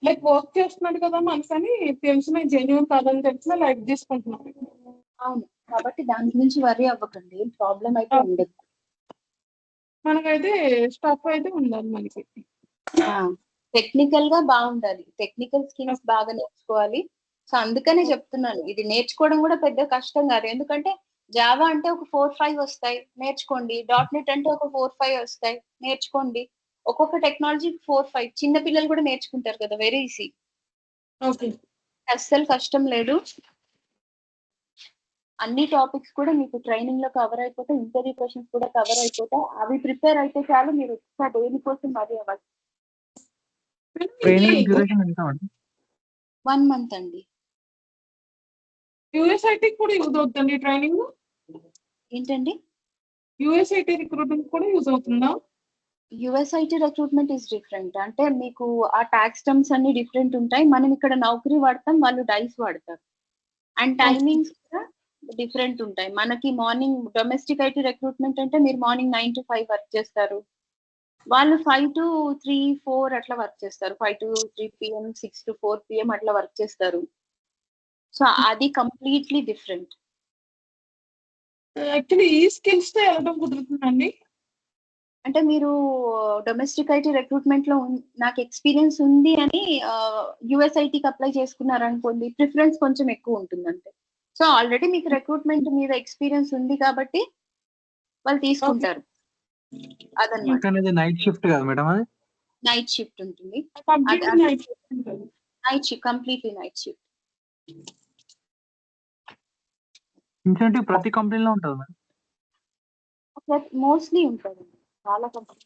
లైక్ వర్క్ చేస్తున్నాడు కదా మనకని తెలిసిన జెన్యూన్ కాదని తెలిసిన లైక్ తీసుకుంటున్నాను. అవును, కాబట్టి దాని గురించి వర్రీ అవ్వకండి. ప్రాబ్లం అయితే ఉండదు. మనకైతే స్టఫ్ అయితే ఉండాలి మనకి. టెక్నికల్ గా బాగుండాలి. టెక్నికల్ స్కిల్స్ బాగా నేర్చుకోవాలి. సో అందుకనే చెప్తున్నాను, ఇది నేర్చుకోవడం కూడా పెద్ద కష్టం కాదు. ఎందుకంటే జావా అంటే ఒక 4-5 వస్తాయి, నేర్చుకోండి. .NET అంటే ఒక 4-5 వస్తాయి, నేర్చుకోండి. ఒక్కొక్క టెక్నాలజీ 4-5 చిన్న పిల్లలు కూడా నేర్చుకుంటారు కదా. వెరీ ఈజీ, అస్సలు కష్టం లేదు. అన్ని టాపిక్స్ కూడా మీకు ట్రైనింగ్ లో కవర్ అయిపోతాయి. ఇంటర్వ్యూ క్వశ్చన్స్ కూడా కవర్ అయిపోతాయి. అవి ప్రిపేర్ అయితే చాలు. మీరు ఎక్స్ట్రా దేనికోసం అది అవ్వాలి. ట్రైనింగ్ డ్యూరేషన్ ఎంత అండి? 1 month అండి. USIT కూడా యూజ్ అవుతుంది ట్రైనింగ్. ఏంటండి? USIT రిక్రూట్మెంట్ కూడా యూజ్ అవుతుందా? USIT recruitment is different. అంటే మీకు ఆ ట్యాక్స్ టర్మ్స్ అన్ని డిఫరెంట్ ఉంటాయి. మనం ఇక్కడ నౌకరీ వాడతాం, వాళ్ళు డైస్ వాడతారు. అండ్ టైమింగ్స్ కూడా డిఫరెంట్ ఉంటాయి. మనకి మార్నింగ్ డొమెస్టిక్ IT రిక్రూట్మెంట్ అంటే మీరు మార్నింగ్ 9 to 5 వర్క్ చేస్తారు. వాళ్ళు 5 to 3, 4 అట్లా వర్క్ చేస్తారు. 5 to 3 PM, 6 to 4 PM అట్లా వర్క్ చేస్తారు. సో అది కంప్లీట్లీ డిఫరెంట్. యాక్చువల్లీ ఈ స్కిల్స్ తో వెళ్ళడం కుదురుతుందండి. అంటే మీరు డొమెస్టిక్ IT రిక్రూట్మెంట్ లో నాకు ఎక్స్పీరియన్స్ ఉంది అని USITకి అప్లై చేసుకున్నారనుకోండి, ప్రిఫరెన్స్ కొంచెం ఎక్కువ ఉంటుంది అంతే. సో ఆల్రెడీ మీకు రిక్రూట్మెంట్ మీద ఎక్స్పీరియన్స్ ఉంది కాబట్టి వాళ్ళు తీసుకుంటారు. అదనమాట. అనేది నైట్ షిఫ్ట్ కదా మేడం? అది నైట్ షిఫ్ట్ ఉంటుంది. Night shift, completely night shift. Incentive ప్రతి కంపెనీలో ఉంటుంది మేడం? మోస్ట్లీ ఉంటుంది, చాలా కంపెనీ.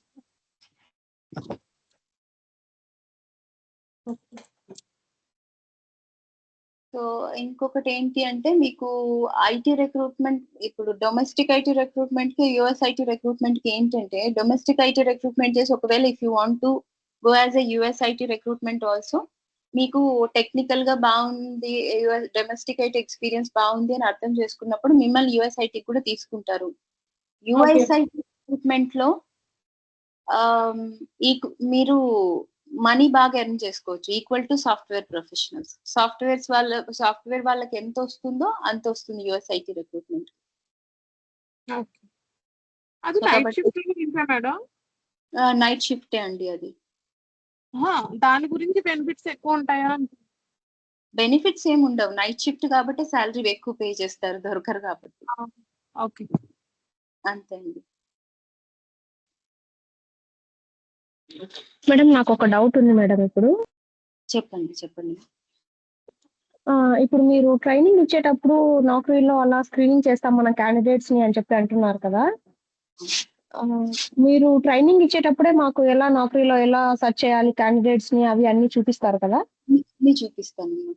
సో ఇంకొకటి ఏంటి అంటే మీకు IT రిక్రూట్మెంట్, ఇప్పుడు డొమెస్టిక్ IT రిక్రూట్మెంట్ కి USIT రిక్రూట్మెంట్ కి ఏంటంటే, డొమెస్టిక్ IT రిక్రూట్మెంట్ చేసి ఒకవేళ if you want to go as a USIT recruitment also, మీకు టెక్నికల్ గా బాగుంది, డొమెస్టిక్ IT ఎక్స్పీరియన్స్ బాగుంది అని అర్థం చేసుకున్నప్పుడు మిమ్మల్ని USIT కూడా తీసుకుంటారు. USIT రిక్రూట్మెంట్ లో మీరు మనీ బాగా ఎర్న్ చేసుకోవచ్చు, equal to software professionals. Software వాళ్ళకి ఎంత వస్తుందో అంత వస్తుంది USIT రిక్రూట్మెంట్. అది నైట్ షిఫ్ట్ మేడం? నైట్ షిఫ్టే అండి అది. దాని గురించి బెనిఫిట్స్ ఎక్కువ ఉంటాయా? బెనిఫిట్స్ ఏమి ఉండవు. నైట్ షిఫ్ట్ కాబట్టి సాలరీ ఎక్కువ పే చేస్తారు, దొరకరు కాబట్టి. ఓకే, అంతే అండి. మేడం నాకు ఒక డౌట్ ఉంది మేడం. ఇప్పుడు చెప్పండి. ఇప్పుడు మీరు ట్రైనింగ్ ఇచ్చేటప్పుడు నౌకరీలో అలా స్క్రీనింగ్ చేస్తాం మన క్యాండిడేట్స్‌ని అని చెప్పి అంటున్నారు కదా! మీరు ట్రైనింగ్ ఇచ్చేటప్పుడే మాకు ఎలా నౌకరీలో ఎలా సెర్చ్ చేయాలి క్యాండిడేట్స్‌ని అవి అన్నీ చూపిస్తారు కదా! అన్నీ చూపిస్తానమ్మా.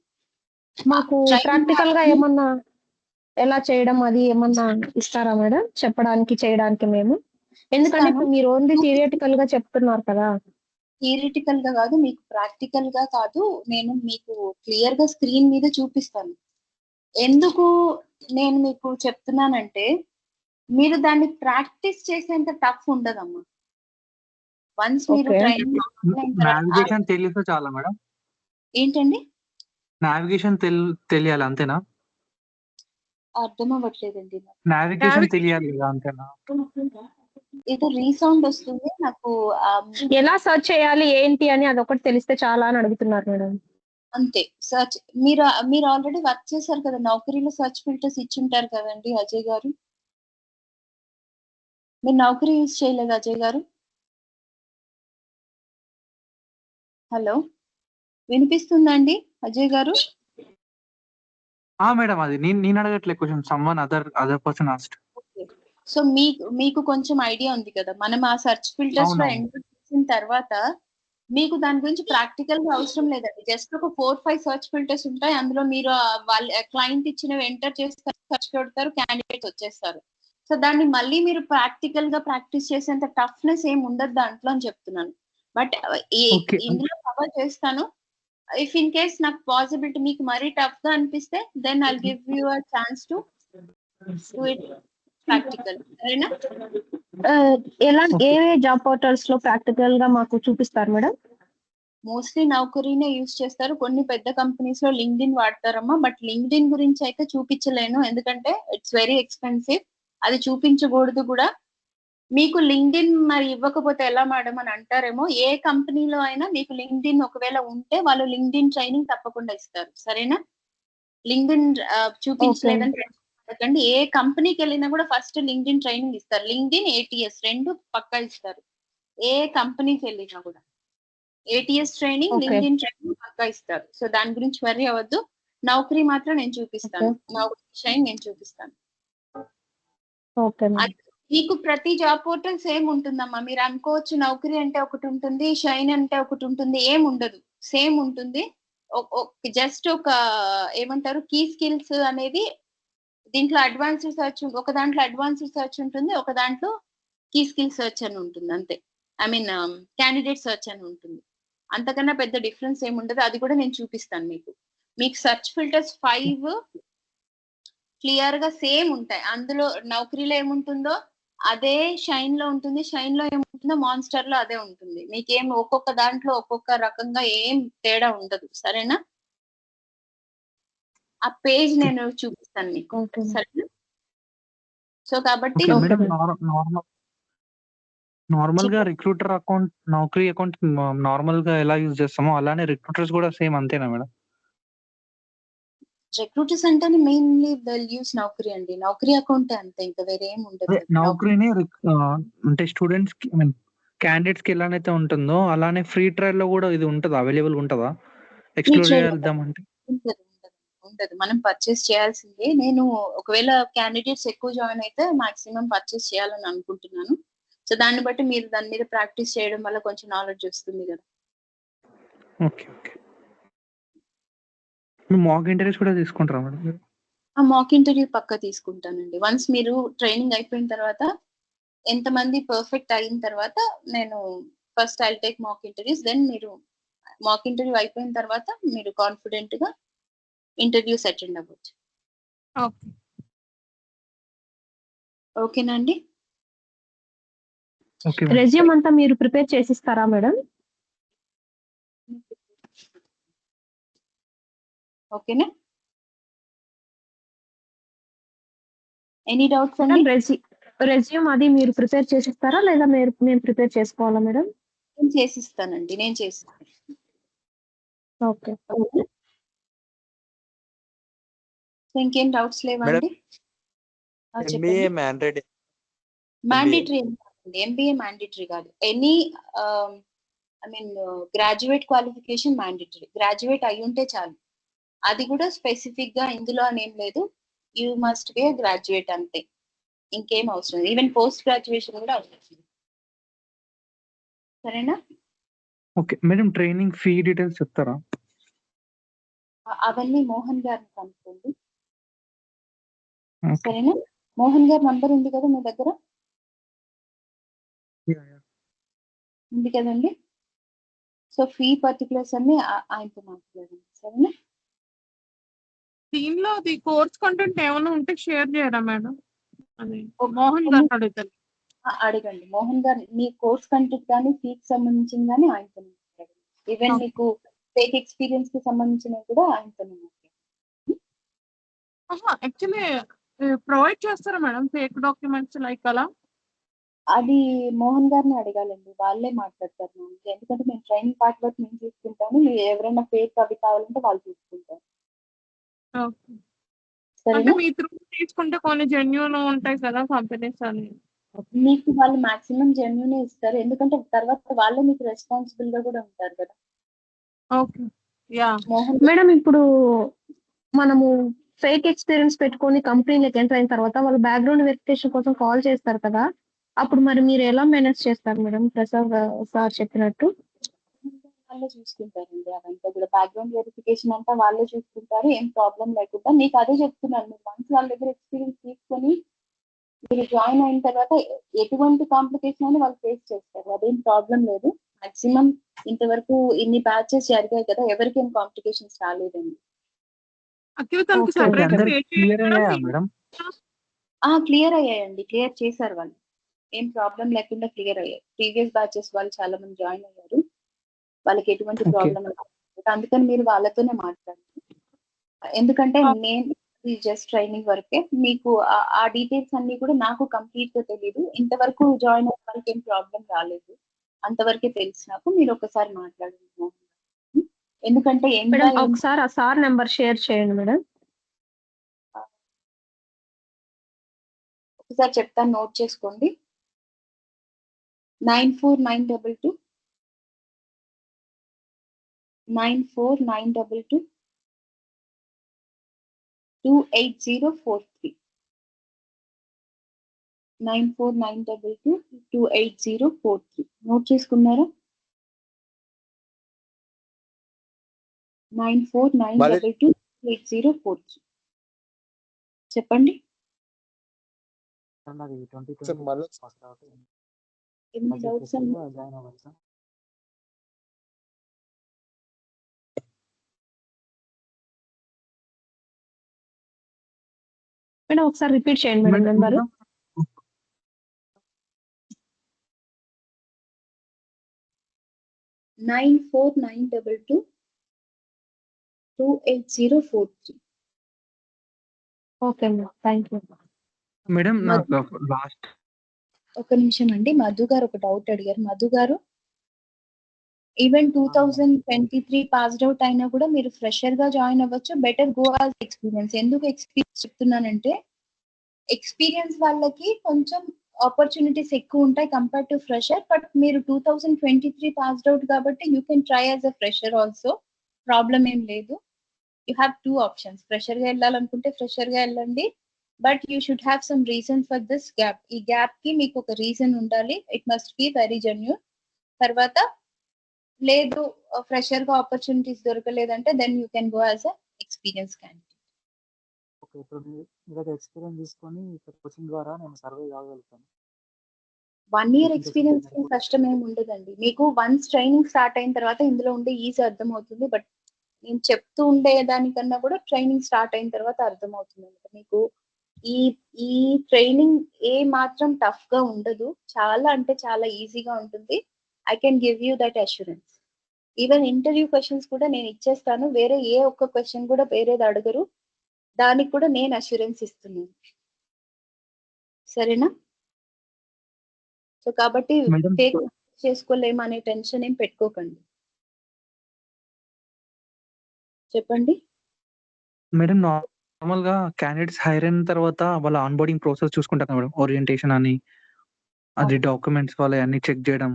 మాకు ట్రైనింగ్ ప్రాక్టికల్‌గా ఏమన్నా ఎలా చేయడం అది ఏమన్నా ఇస్తారా మేడం? చెప్పడానికి, చేయడానికి మేము? ఎందుకంటే ఇస్తాను. ఇప్పుడు మీరు ఓన్లీ థియరిటికల్‌గా చెప్తున్నారు కదా! థియరిటికల్‌గా కాదు, మీకు ప్రాక్టికల్‌గా కాదు, నేను మీకు క్లియర్‌గా స్క్రీన్ మీద చూపిస్తాను. ఎందుకు నేను మీకు చెప్తున్నానంటే, మీరు దాన్ని ప్రాక్టీస్ చేసేంత టఫ్ ఉండదమ్మా. వన్స్ మీరు ఓకే. ట్రైనింగ్ అయిన తర్వాత నావిగేషన్ తెలిస్తే చాలా మేడం? ఏంటండి? నావిగేషన్ తెలియాలి అంతేనా? అర్థం అవ్వట్లేదండి నాకు. నావిగేషన్ తెలియాలి కదా అంతేనా? ఏదో రీసౌండ్ వస్తుంది. నాకు ఎలా సెర్చ్ చేయాలి ఏంటి అని అదొకటి తెలిస్తే చాలా అని అడుగుతున్నారు మేడం. అంతే. సెర్చ్ మీరు ఆల్రెడీ వర్క్ చేశారు కదా! నౌకరీలో సెర్చ్ ఫిల్టర్స్ ఇచ్చుంటారు కదండీ అజయ్ గారు. మీరు నౌకరీ యూజ్ చేయలేదా అజయ్ గారు? హలో! వినిపిస్తుందా అండి అజయ్ గారు? మేడం అది నేను అడగట్లే question someone other person asked. Okay. So మీకు కొంచెం ఐడియా ఉంది కదా! మనం ఆ సెర్చ్ ఫిల్టర్స్‌లో అవునవును. ఎంటర్ చేసిన తర్వాత మీకు దాని గురించి ప్రాక్టికల్‌గా అవసరం లేదండి. జస్ట్ ఒక 4, 5 సెర్చ్ ఫిల్టర్స్ ఉంటాయి. అందులో మీరు వాళ్ళ క్లయింట్ ఇచ్చినవి ఎంటర్ చేస్తారు, సెర్చ్ కొడతారు, క్యాండిడేట్స్ వచ్చేస్తారు. సో దాన్ని మళ్ళీ మీరు ప్రాక్టికల్‌గా ప్రాక్టీస్ చేసేంత టఫ్‌నెస్ ఏమి ఉండదు దాంట్లో అని చెప్తున్నాను. But okay. ఇందులో కవర్ చేస్తాను. ఇఫ్ ఇన్ కేస్ నాకు పాసిబిలిటీ మీకు మరీ టఫ్‌గా అనిపిస్తే then I'll give you a chance to do it practical. సరేనా? ఎలా ఓకే. ఏ జాబ్ పోర్టల్స్‌లో ప్రాక్టికల్‌గా మాకు చూపిస్తారు మేడం? మోస్ట్‌లీ నౌకరీనే యూజ్ చేస్తారు. కొన్ని పెద్ద కంపెనీస్‌లో లింక్డ్ఇన్ వాడతారమ్మా. బట్ లింక్డ్ఇన్ గురించి అయితే చూపించలేను. ఎందుకంటే ఇట్స్ వెరీ ఎక్స్‌పెన్సివ్. అది చూపించకూడదు కూడా. మీకు లింక్డ్ఇన్ మరి ఇవ్వకపోతే ఎలా మేడం అని అంటారేమో. ఏ కంపెనీలో అయినా మీకు లింక్డ్ఇన్ ఒకవేళ ఉంటే వాళ్ళు లింక్డ్ఇన్ ట్రైనింగ్ తప్పకుండా ఇస్తారు. సరేనా? LinkedIn okay. చూపించలేదని టెన్షన్ ఏ కంపెనీకెళ్ళినా కూడా ఫస్ట్ లింక్డ్ఇన్ ట్రైనింగ్ ఇస్తారు. లింక్డ్ఇన్, ఏటీఎస్ 2 పక్కా ఇస్తారు. ఏ కంపెనీకెళ్ళినా కూడా. ATS training, okay. LinkedIn training పక్కా ఇస్తారు. సో దాని గురించి వర్రీ అవ్వద్దు. నౌకరీ మాత్రం నేను చూపిస్తాను. ఓకే. నౌకరీ షైన్ నేను చూపిస్తాను. Okay madam. అది మీకు ప్రతి జాబ్ పోర్టల్ సేమ్ ఉంటుందమ్మా. మీరు అనుకోవచ్చు నౌకరీ అంటే ఒకటి ఉంటుంది, షైన్ అంటే ఒకటి ఉంటుంది. ఏముండదు. సేమ్ ఉంటుంది. జస్ట్ ఒక ఏమంటారు కీ స్కిల్స్ అనేది దీంట్లో అడ్వాన్స్డ్ సెర్చ్ ఒక దాంట్లో అడ్వాన్స్డ్ సెర్చ్ ఉంటుంది. ఒక దాంట్లో కీ స్కిల్ సెర్చ్ అని ఉంటుంది అంతే. ఐ మీన్ క్యాండిడేట్ సెర్చ్ అని ఉంటుంది. అంతకన్నా పెద్ద డిఫరెన్స్ ఏముండదు. అది కూడా నేను చూపిస్తాను మీకు. మీకు సెర్చ్ ఫిల్టర్స్ 5 క్లియర్‌గా సేమ్ ఉంటాయి. అందులో నౌకరీలో ఏముంటుందో అదే షైన్‌లో ఉంటుంది. షైన్‌లో ఏముంటుందో మాన్‌స్టర్‌లో అదే ఉంటుంది. మీకేం ఒక్కొక్క దాంట్లో ఒక్కొక్క రకంగా ఏం తేడా ఉండదు. సరేనా? ఆ పేజ్ నేను చూపిస్తాను మీకు. ఓకే. సరేనా? సో కాబట్టి ఓకే ఓకే మేడం. మేడం. నార్మల్‌గా రిక్రూటర్ అకౌంట్, నౌకరీ అకౌంట్ నార్మల్‌గా ఎలా యూజ్ చేస్తామో అలానే రిక్రూటర్స్ కూడా సేమ్ అంతేనా మేడం? రిక్రూటర్స్ అంటేనే మెయిన్‌లీ థెల్ యూజ్ నౌకరీ అండి. నౌకరీ అకౌంటే అంతే. ఇంకా వేరే ఏమి ఉండదు. అదే నౌకరీని అంటే స్టూడెంట్స్‌కి ఐ మీన్ క్యాండిడేట్స్‌కి ఎలానైతే ఉంటుందో అలానే ఫ్రీ ట్రయల్‌లో కూడా ఇది ఉంటదా? అవైలబుల్‌గా ఉంటదా? ఎక్స్‌ప్లోర్ చేద్దామంటే? ఉండదు. మనం పర్చేస్ చేయాల్సిందే. నేను ఒకవేళ క్యాండిడేట్స్ ఎక్కువ జాయిన్ అయితే మాక్సిమం పర్చేస్ చేయాలని అనుకుంటున్నాను. సో దాన్ని బట్టి మీరు దాని మీద ప్రాక్టీస్ చేయడం వల్ల కొంచెం నాలెడ్జ్ వస్తుంది కదా! ఓకే. మాక్ ఇంటర్వ్యూస్ కూడా తీసుకుంటారా మేడం మీరు? ఆ మాక్ ఇంటర్వ్యూ పక్కా తీసుకుంటానండి. వన్స్ మీరు ట్రైనింగ్ అయిపోయిన తర్వాత ఎంతమంది పర్ఫెక్ట్ అయిన తర్వాత నేను first I'll take mock interviews. Then మీరు మాక్ ఇంటర్వ్యూ అయిపోయిన తర్వాత మీరు కాన్ఫిడెంట్‌గా ఇంటర్వ్యూస్ అటెండ్ అవ్వచ్చు. ఓకే. ఓకేనా అండి? Okay madam. రెజ్యూమ్ అంతా మీరు ప్రిపేర్ చేసిస్తారా మేడం? ఓకేనా? ఎనీ డౌట్స్ అండి? మేడం రెజ్యూమ్ అది మీరు ప్రిపేర్ చేసిస్తారా లేదా మేము ప్రిపేర్ చేసుకోవాలా మేడం? నేను చేసిస్తానండి. నేను చేసిస్తాను. ఓకే. ఓకేనా? సో ఇంకేం డౌట్స్ లేవా మేడం అండి? ఎంబీఏ చెప్పండి. మ్యాండేటరీ. మ్యాండేటరీ ఏం కాదండి. ఎంబీఏ మ్యాండేటరీ కాదు. Any I mean graduate qualification mandatory. Graduate అయ్యుంటే చాలు. అది కూడా స్పెసిఫిక్ గా ఇందులో అని ఏం లేదు. యూ మస్ట్ బి గ్రాడ్యుయేట్ అంతే, ఇంకేం అవసరం లేదు. ఈవెన్ పోస్ట్ గ్రాడ్యుయేషన్ కూడా అవసరం లేదు. సరేనా? Okay madam, training fee details చెప్తారా? అవన్నీ మోహన్ గారిని కనుక్కోండి. ఓకే. సరేనా? మోహన్ గారి నంబర్ ఉంది కదా మీ దగ్గర? ఉంది కదండి. సో ఫీ పర్టికులర్స్ అన్ని ఆయనతో మాట్లాడండి. సరేనా? దీనిలో అది కోర్స్ కంటెంట్ ఏమైనా ఉంటే షేర్ చేయరా మేడం? అది ఓకే. మోహన్ గారు అడుగుతాను. అడగండి మోహన్ గారు. మీ కోర్స్ కంటెంట్ కానీ ఫీకి సంబంధించింది కానీ ఆయనతో మాట్లాడండి. Even Okay. మీకు ఫేక్ ఎక్స్పీరియన్స్ కి సంబంధించినవి కూడా ఆయనతో మాట్లాడండి. యాక్చువల్లీ ప్రొవైడ్ చేస్తారా మేడం ఫేక్ డాక్యుమెంట్స్ లైక్ అలా? అది మోహన్ గారిని అడగాలండి, వాళ్ళే మాట్లాడతారు మనకి. ఎందుకంటే మేము ట్రైనింగ్ పార్ట్ వరకు మేము తీసుకుంటాము, మీరు ఎవరైనా ఫేక్ అవి కావాలంటే వాళ్ళు తీసుకుంటారు. Okay. అంటే సరేనా? మీ త్రూ తీసుకుంటే కొన్ని జెన్యూన్ ఉంటాయి కదా కంపెనీస్ అని. మీకు వాళ్ళు మాక్సిమం జెన్యూనే ఇస్తారు, ఎందుకంటే తర్వాత వాళ్ళే మీకు రెస్పాన్సిబుల్ గా కూడా ఉంటారు కదా. ఓకే. యా. మోహన్ మేడం ఇప్పుడు మనము ఫేక్ ఎక్స్పీరియన్స్ పెట్టుకొని కంపెనీలోకి ఎంటర్ అయిన తర్వాత వాళ్ళు బ్యాక్గ్రౌండ్ వెరిఫికేషన్ కోసం కాల్ చేస్తారు కదా, అప్పుడు మరి మీరు ఎలా మేనేజ్ చేస్తారు మేడం? ప్రసాద్ సార్ చెప్పినట్టు వాళ్ళే చూసుకుంటారండి. అదంతా కూడా బ్యాక్గ్రౌండ్ వెరిఫికేషన్ అంతా వాళ్ళే చూసుకుంటారు, ఏం ప్రాబ్లం లేకుండా. మీకు అదే చెప్తున్నాను, మీరు వన్స్ వాళ్ళ దగ్గర ఎక్స్పీరియన్స్ తీసుకొని మీరు జాయిన్ అయిన తర్వాత ఎటువంటి కాంప్లికేషన్ అని వాళ్ళు ఫేస్ చేస్తారు, అదేం ప్రాబ్లం లేదు. మాక్సిమం ఇంతవరకు ఇన్ని బ్యాచెస్ జరిగాయి కదా, ఎవరికి ఏం కాంప్లికేషన్స్ రాలేదండి. యాక్చువల్లీ తనకి Okay, సెపరేట్ okay. అందరికి క్లియర్ అయ్యాయా మేడం? క్లియర్ అయ్యాయండి, క్లియర్ చేశారు వాళ్ళు, ఏం ప్రాబ్లం లేకుండా క్లియర్ అయ్యాయి. ప్రీవియస్ బ్యాచెస్ వాళ్ళు చాలా మంది జాయిన్ అయ్యారు, వాళ్ళకి ఎటువంటి Okay. ప్రాబ్లం లేదు. అందుకని మీరు వాళ్ళతోనే మాట్లాడండి. ఎందుకంటే నేను జస్ట్ ట్రైనింగ్ వరకే, మీకు ఆ డీటెయిల్స్ అన్ని కూడా నాకు కంప్లీట్ గా తెలియదు. ఇంతవరకు జాయిన్ అయిన వాళ్ళకి ఏం ప్రాబ్లం రాలేదు, అంతవరకే తెలుసు నాకు. మీరు ఒకసారి మాట్లాడండి. ఎందుకంటే మేడం ఒకసారి ఆ సార్ నెంబర్ షేర్ చేయండి మేడం. ఒకసారి చెప్తాను, నోట్ చేసుకోండి. 9492 28043 9492 28043. నోట్ చేసుకున్నారా? 9492 28043. చెప్పండి. ఎన్ని డౌట్స్ అండి? మేడం ఒకసారి రిపీట్ చేయండి madam number. 9492 28043. Okay madam, thank you. Madam నాకు లాస్ట్ ఒక నిమిషం అండి, మధు గారు ఒక డౌట్ అడిగారు. మధు గారు, ఈవెన్ 2023 పాస్డ్ అవుట్ అయినా కూడా మీరు ఫ్రెషర్ గా జాయిన్ అవ్వచ్చు. Better go as experience. ఎందుకు ఎక్స్పీరియన్స్ చెప్తున్నానంటే, ఎక్స్పీరియన్స్ వాళ్ళకి కొంచెం ఆపర్చునిటీస్ ఎక్కువ ఉంటాయి కంపేర్ టు ఫ్రెషర్. బట్ మీరు 2023 పాస్డ్ అవుట్ కాబట్టి you can try as a fresher also, problem ఏం లేదు. You have 2 options. ఫ్రెషర్ గా వెళ్ళాలనుకుంటే ఫ్రెషర్ గా వెళ్ళండి, but you should have some reason for this gap. ఈ గ్యాప్ కి మీకు ఒక రీజన్ ఉండాలి, it must be very genuine. తర్వాత లేదు ఫ్రెషర్ గా ఆపర్చునిటీస్ దొరకలేదంటే then you can go as a experience candidate. Okay, ఇప్పుడు మీ దగ్గర ఎక్స్పీరియన్స్ తీసుకొని ఇక్కడ కోచింగ్ ద్వారా నేను సర్వే కాగలుగుతాను. 1 year ఎక్స్పీరియన్స్ కష్టం ఏమి ఉండదండి. మీకు వన్స్ ట్రైనింగ్ స్టార్ట్ అయిన తర్వాత ఇందులో ఉండే ఈజీ అర్థం అవుతుంది. బట్ నేను చెప్తూ ఉండే దానికన్నా కూడా ట్రైనింగ్ స్టార్ట్ అయిన తర్వాత అర్థం అవుతుంది. మీకు ఈ ఈ ట్రైనింగ్ ఏ మాత్రం టఫ్ గా ఉండదు, చాలా అంటే చాలా ఈజీగా ఉంటుంది. I can give you that assurance. Even interview questions కూడా నేను ఇచ్చేస్తాను, వేరే ఏ ఒక్క క్వశ్చన్ కూడా వేరేది అడగరు, దానికి కూడా నేను అష్యూరెన్స్ ఇస్తున్నాను. సరేనా? సో కాబట్టి మేడం ఫేక్ చేసుకోలేము అనే టెన్షన్ ఏం పెట్టుకోకండి. చెప్పండి. మేడం నార్మల్ గా క్యాండిడేట్స్ హైర్ అయిన తర్వాత వాళ్ళ ఆన్బోర్డింగ్ ప్రాసెస్ చూసుకుంటారు మేడం, ఓరియంటేషన్ అని, అది డాక్యుమెంట్స్ వాళ్ళ అన్ని చెక్ చేయడం.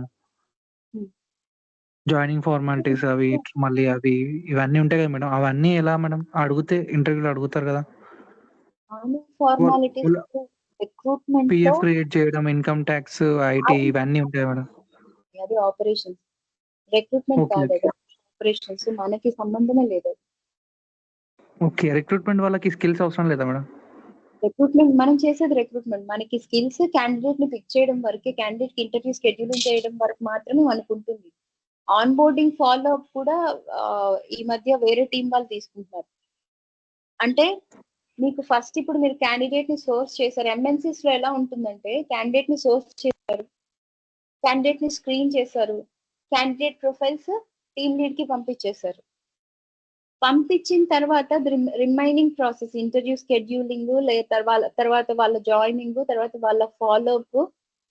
జాయినింగ్ ఫార్మాలిటీస్ అవి మళ్ళీ అవి ఇవన్నీ ఉంటాయి కదా మేడం. అవన్నీ ఎలా మేడం అడిగితే ఇంటర్వ్యూలో అడుగుతారు కదా? ఫార్మాలిటీస్ రిక్రూట్మెంట్ లో పిఎఫ్ క్రియేట్ చేయడం, ఇన్కమ్ ట్యాక్స్, ఐటీ ఇవన్నీ ఉంటాయి మేడం. అది ఆపరేషన్స్, రిక్రూట్మెంట్ ఓకే కాదు, ఓకే అది ఆపరేషన్స్, మనకి సంబంధమే లేదు. ఓకే. రిక్రూట్మెంట్ వాళ్ళకి స్కిల్స్ అవసరం లేదా మేడం? రిక్రూట్మెంట్ మనం చేసేది రిక్రూట్మెంట్, మనకి స్కిల్స్ క్యాండిడేట్ ని పిక్ చేయడం వరకే, క్యాండిడేట్ కి ఇంటర్వ్యూ షెడ్యూలింగ్ చేయడం వరకు మాత్రమే మనకు ఉంటుంది. ఆన్ బోర్డింగ్ ఫాలో అప్ కూడా ఈ మధ్య వేరే టీం వాళ్ళు తీసుకుంటున్నారు. అంటే మీకు ఫస్ట్ ఇప్పుడు మీరు క్యాండిడేట్ ని సోర్స్ చేశారు. ఎంఎన్సీస్ లో ఎలా ఉంటుందంటే క్యాండిడేట్ ని సోర్స్ చేశారు, క్యాండిడేట్ ని స్క్రీన్ చేశారు, క్యాండిడేట్ ప్రొఫైల్స్ టీమ్ లీడ్ కి పంపించేశారు. పంపించిన తర్వాత రిమైనింగ్ ప్రాసెస్ ఇంటర్వ్యూ షెడ్యూలింగ్, తర్వాత వాళ్ళ జాయినింగ్, తర్వాత వాళ్ళ ఫాలో అప్,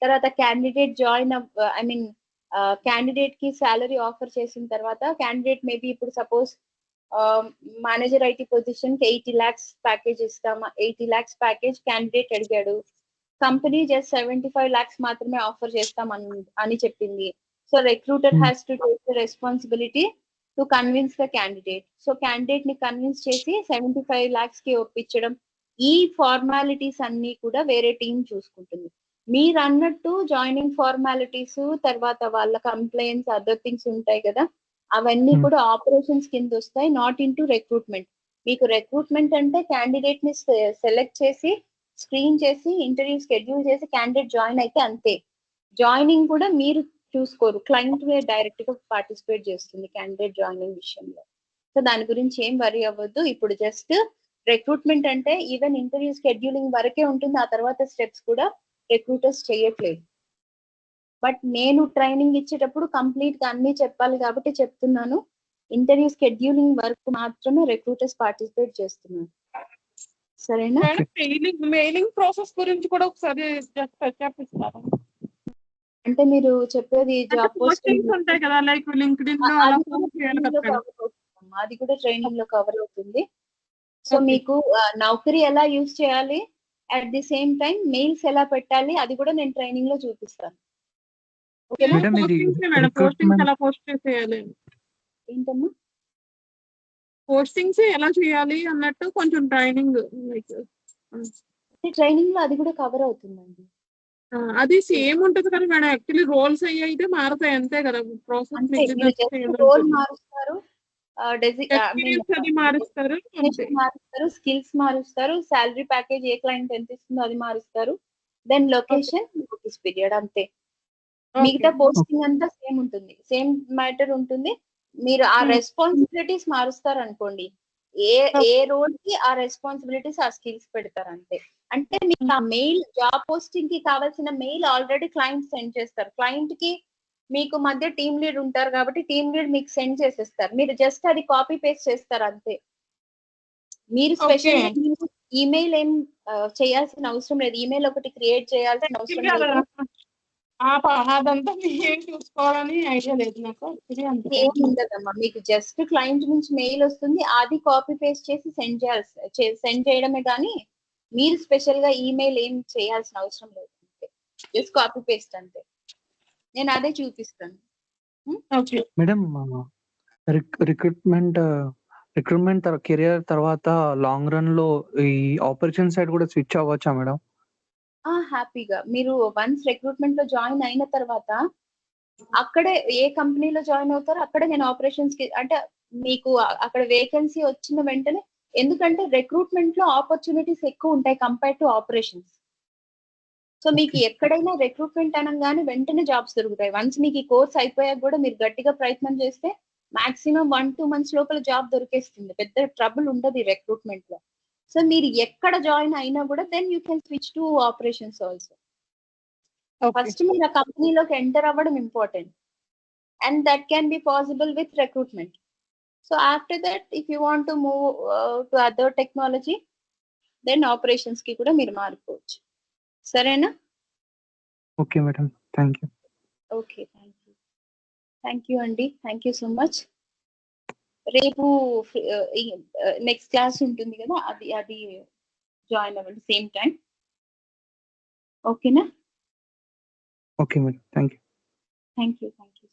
తర్వాత candidate join I mean candidate కి సాలరీ ఆఫర్ చేసిన తర్వాత క్యాండిడేట్ మేబీ ఇప్పుడు సపోజ్ మేనేజర్ ఐటీ పొజిషన్ కి 80 lakhs ప్యాకేజ్ ఇస్తామా, 80 lakhs ప్యాకేజ్ క్యాండిడేట్ అడిగాడు, కంపెనీ జస్ట్ 75 lakhs మాత్రమే ఆఫర్ చేస్తాం అని చెప్పింది. So recruiter has to take the responsibility to convince the candidate. So candidate ని కన్విన్స్ చేసి 75 lakhs కి ఒప్పించడం, ఈ ఫార్మాలిటీస్ అన్ని కూడా వేరే టీం చూసుకుంటుంది. మీరు అన్నట్టు జాయినింగ్ ఫార్మాలిటీస్, తర్వాత వాళ్ళ కంప్లైంట్స్, అదర్ థింగ్స్ ఉంటాయి కదా, అవన్నీ కూడా ఆపరేషన్స్ కింద వస్తాయి, నాట్ ఇన్ టు రిక్రూట్మెంట్. మీకు రిక్రూట్మెంట్ అంటే క్యాండిడేట్ ని సెలెక్ట్ చేసి స్క్రీన్ చేసి ఇంటర్వ్యూ షెడ్యూల్ చేసి క్యాండిడేట్ జాయిన్ అయితే అంతే. జాయినింగ్ కూడా మీరు చూసుకోరు, క్లయింట్ డైరెక్ట్ గా పార్టిసిపేట్ చేస్తుంది క్యాండిడేట్ జాయినింగ్ విషయంలో. సో దాని గురించి ఏం వరీ అవ్వద్దు. ఇప్పుడు జస్ట్ రిక్రూట్మెంట్ అంటే ఈవెన్ ఇంటర్వ్యూ షెడ్యూలింగ్ వరకే ఉంటుంది, ఆ తర్వాత స్టెప్స్ కూడా రిక్రూటర్స్ చేయట్లేదు. బట్ నేను ట్రైనింగ్ ఇచ్చేటప్పుడు కంప్లీట్ గా అన్ని చెప్పాలి కాబట్టి చెప్తున్నాను. ఇంటర్వ్యూ షెడ్యూలింగ్ వరకు మాత్రమే రిక్రూటర్స్ పార్టిసిపేట్ చేస్తున్నారు. సరేనా? మెయిలింగ్ ప్రాసెస్ గురించి కూడా ఒకసారి చెప్పిస్తారా? అంటే మీరు చెప్పేది జాబ్ పోస్టింగ్స్ ఉంటాయి కదా, లైక్ లింక్డ్ఇన్ లో అలా పోస్ట్ చేయాలి కదా. అది కూడా ట్రైనింగ్ లో కవర్ అవుతుంది. సో మీకు నౌకరీ ఎలా యూజ్ చేయాలి, at the same time mails ఎలా పెట్టాలి, అది కూడా నేను ట్రైనింగ్ లో చూపిస్తాను. పోస్టింగ్స్ ఎలా పోస్ట్ చేయాలి, ఏంటమ్మా పోస్టింగ్స్ ఎలా చేయాలి అన్నట్టు కొంచెం ట్రైనింగ్ ట్రైనింగ్ లో అది కూడా కవర్ అవుతుందండి. అది సేమ్ ఉంటుంది కదా మేడం, యాక్చువల్లీ రోల్స్ అయితే మారుతాయి అంతే కదా, ప్రాసెస్ రోల్ మారుస్తారు, మారుస్తారు, స్కిల్స్ మారుస్తారు, సాలరీ ప్యాకేజ్ ఏ క్లయింట్ ఎంత ఇస్తుందో అది మారుస్తారు, దెన్ లొకేషన్, నోటీస్ పీరియడ్, అంతే. మిగతా పోస్టింగ్ అంతా సేమ్ ఉంటుంది, సేమ్ మ్యాటర్ ఉంటుంది. మీరు ఆ రెస్పాన్సిబిలిటీస్ మారుస్తారు అనుకోండి, ఏ రోల్ కి ఆ రెస్పాన్సిబిలిటీస్, ఆ స్కిల్స్ పెడతారు అంతే. అంటే మీకు ఆ మెయిల్, జాబ్ పోస్టింగ్ కి కావాల్సిన మెయిల్ ఆల్రెడీ క్లయింట్ సెండ్ చేస్తారు. క్లయింట్ కి మీకు మధ్య టీమ్ లీడ్ ఉంటారు కాబట్టి టీమ్ లీడ్ మీకు సెండ్ చేసేస్తారు, మీరు జస్ట్ అది కాపీ పేస్ట్ చేస్తారు అంతే. మీరు స్పెషల్ ఈమెయిల్ ఏం చేయాల్సిన అవసరం లేదు, ఈమెయిల్ ఒకటి క్రియేట్ చేయాల్సిన అవసరం లేదు. అదంతా ఏం చూసుకోవాలని ఐడియా లేదు నాకు. ఏం ఉండదమ్మా, మీకు జస్ట్ క్లయింట్ నుంచి మెయిల్ వస్తుంది, అది కాపీ పేస్ట్ చేసి సెండ్ చేయడమే కానీ మీరు స్పెషల్ గా ఈమెయిల్ ఏం చేయాల్సిన అవసరం లేదు, జస్ట్ కాపీ పేస్ట్ అంతే. నేను అదే చూపిస్తాను. మేడం రిక్రూట్మెంట్ కెరియర్ తర్వాత లాంగ్ రన్ లో ఈ ఆపరేషన్ సైడ్ కూడా స్విచ్ అవ్వచ్చా మేడం? హ్యాపీగా మీరు వన్స్ రిక్రూట్మెంట్ లో జాయిన్ అయిన తర్వాత అక్కడే ఏ కంపెనీలో జాయిన్ అవుతారో అక్కడే నేను ఆపరేషన్స్ కి, అంటే మీకు అక్కడ వేకెన్సీ వచ్చిన వెంటనే, ఎందుకంటే రిక్రూట్మెంట్ లో ఆపర్చునిటీస్ ఎక్కువ ఉంటాయి కంపేర్ టు ఆపరేషన్స్. సో మీకు ఎక్కడైనా రిక్రూట్మెంట్ అనగానే వెంటనే జాబ్స్ దొరుకుతాయి. వన్స్ మీకు ఈ కోర్స్ అయిపోయాక కూడా మీరు గట్టిగా ప్రయత్నం చేస్తే మాక్సిమం 1-2 months లోపల జాబ్ దొరికేస్తుంది, పెద్ద ట్రబుల్ ఉండదు రిక్రూట్మెంట్ లో. సో మీరు ఎక్కడ జాయిన్ అయినా కూడా then you can switch to operations also. First మీరు ఆ కంపెనీలోకి ఎంటర్ అవ్వడం important, and that can be possible with recruitment. So after that if you want to move to other technology, then operations కి కూడా మీరు మారిపోవచ్చు. సరేనా? Okay madam, thank you. Okay, thank you అండి, థ్యాంక్ యూ సో మచ్. రేపు నెక్స్ట్ క్లాస్ ఉంటుంది కదా, అది జాయిన్ అవ్వండి సేమ్ టైం. ఓకేనా? Okay madam, thank you. Thank you.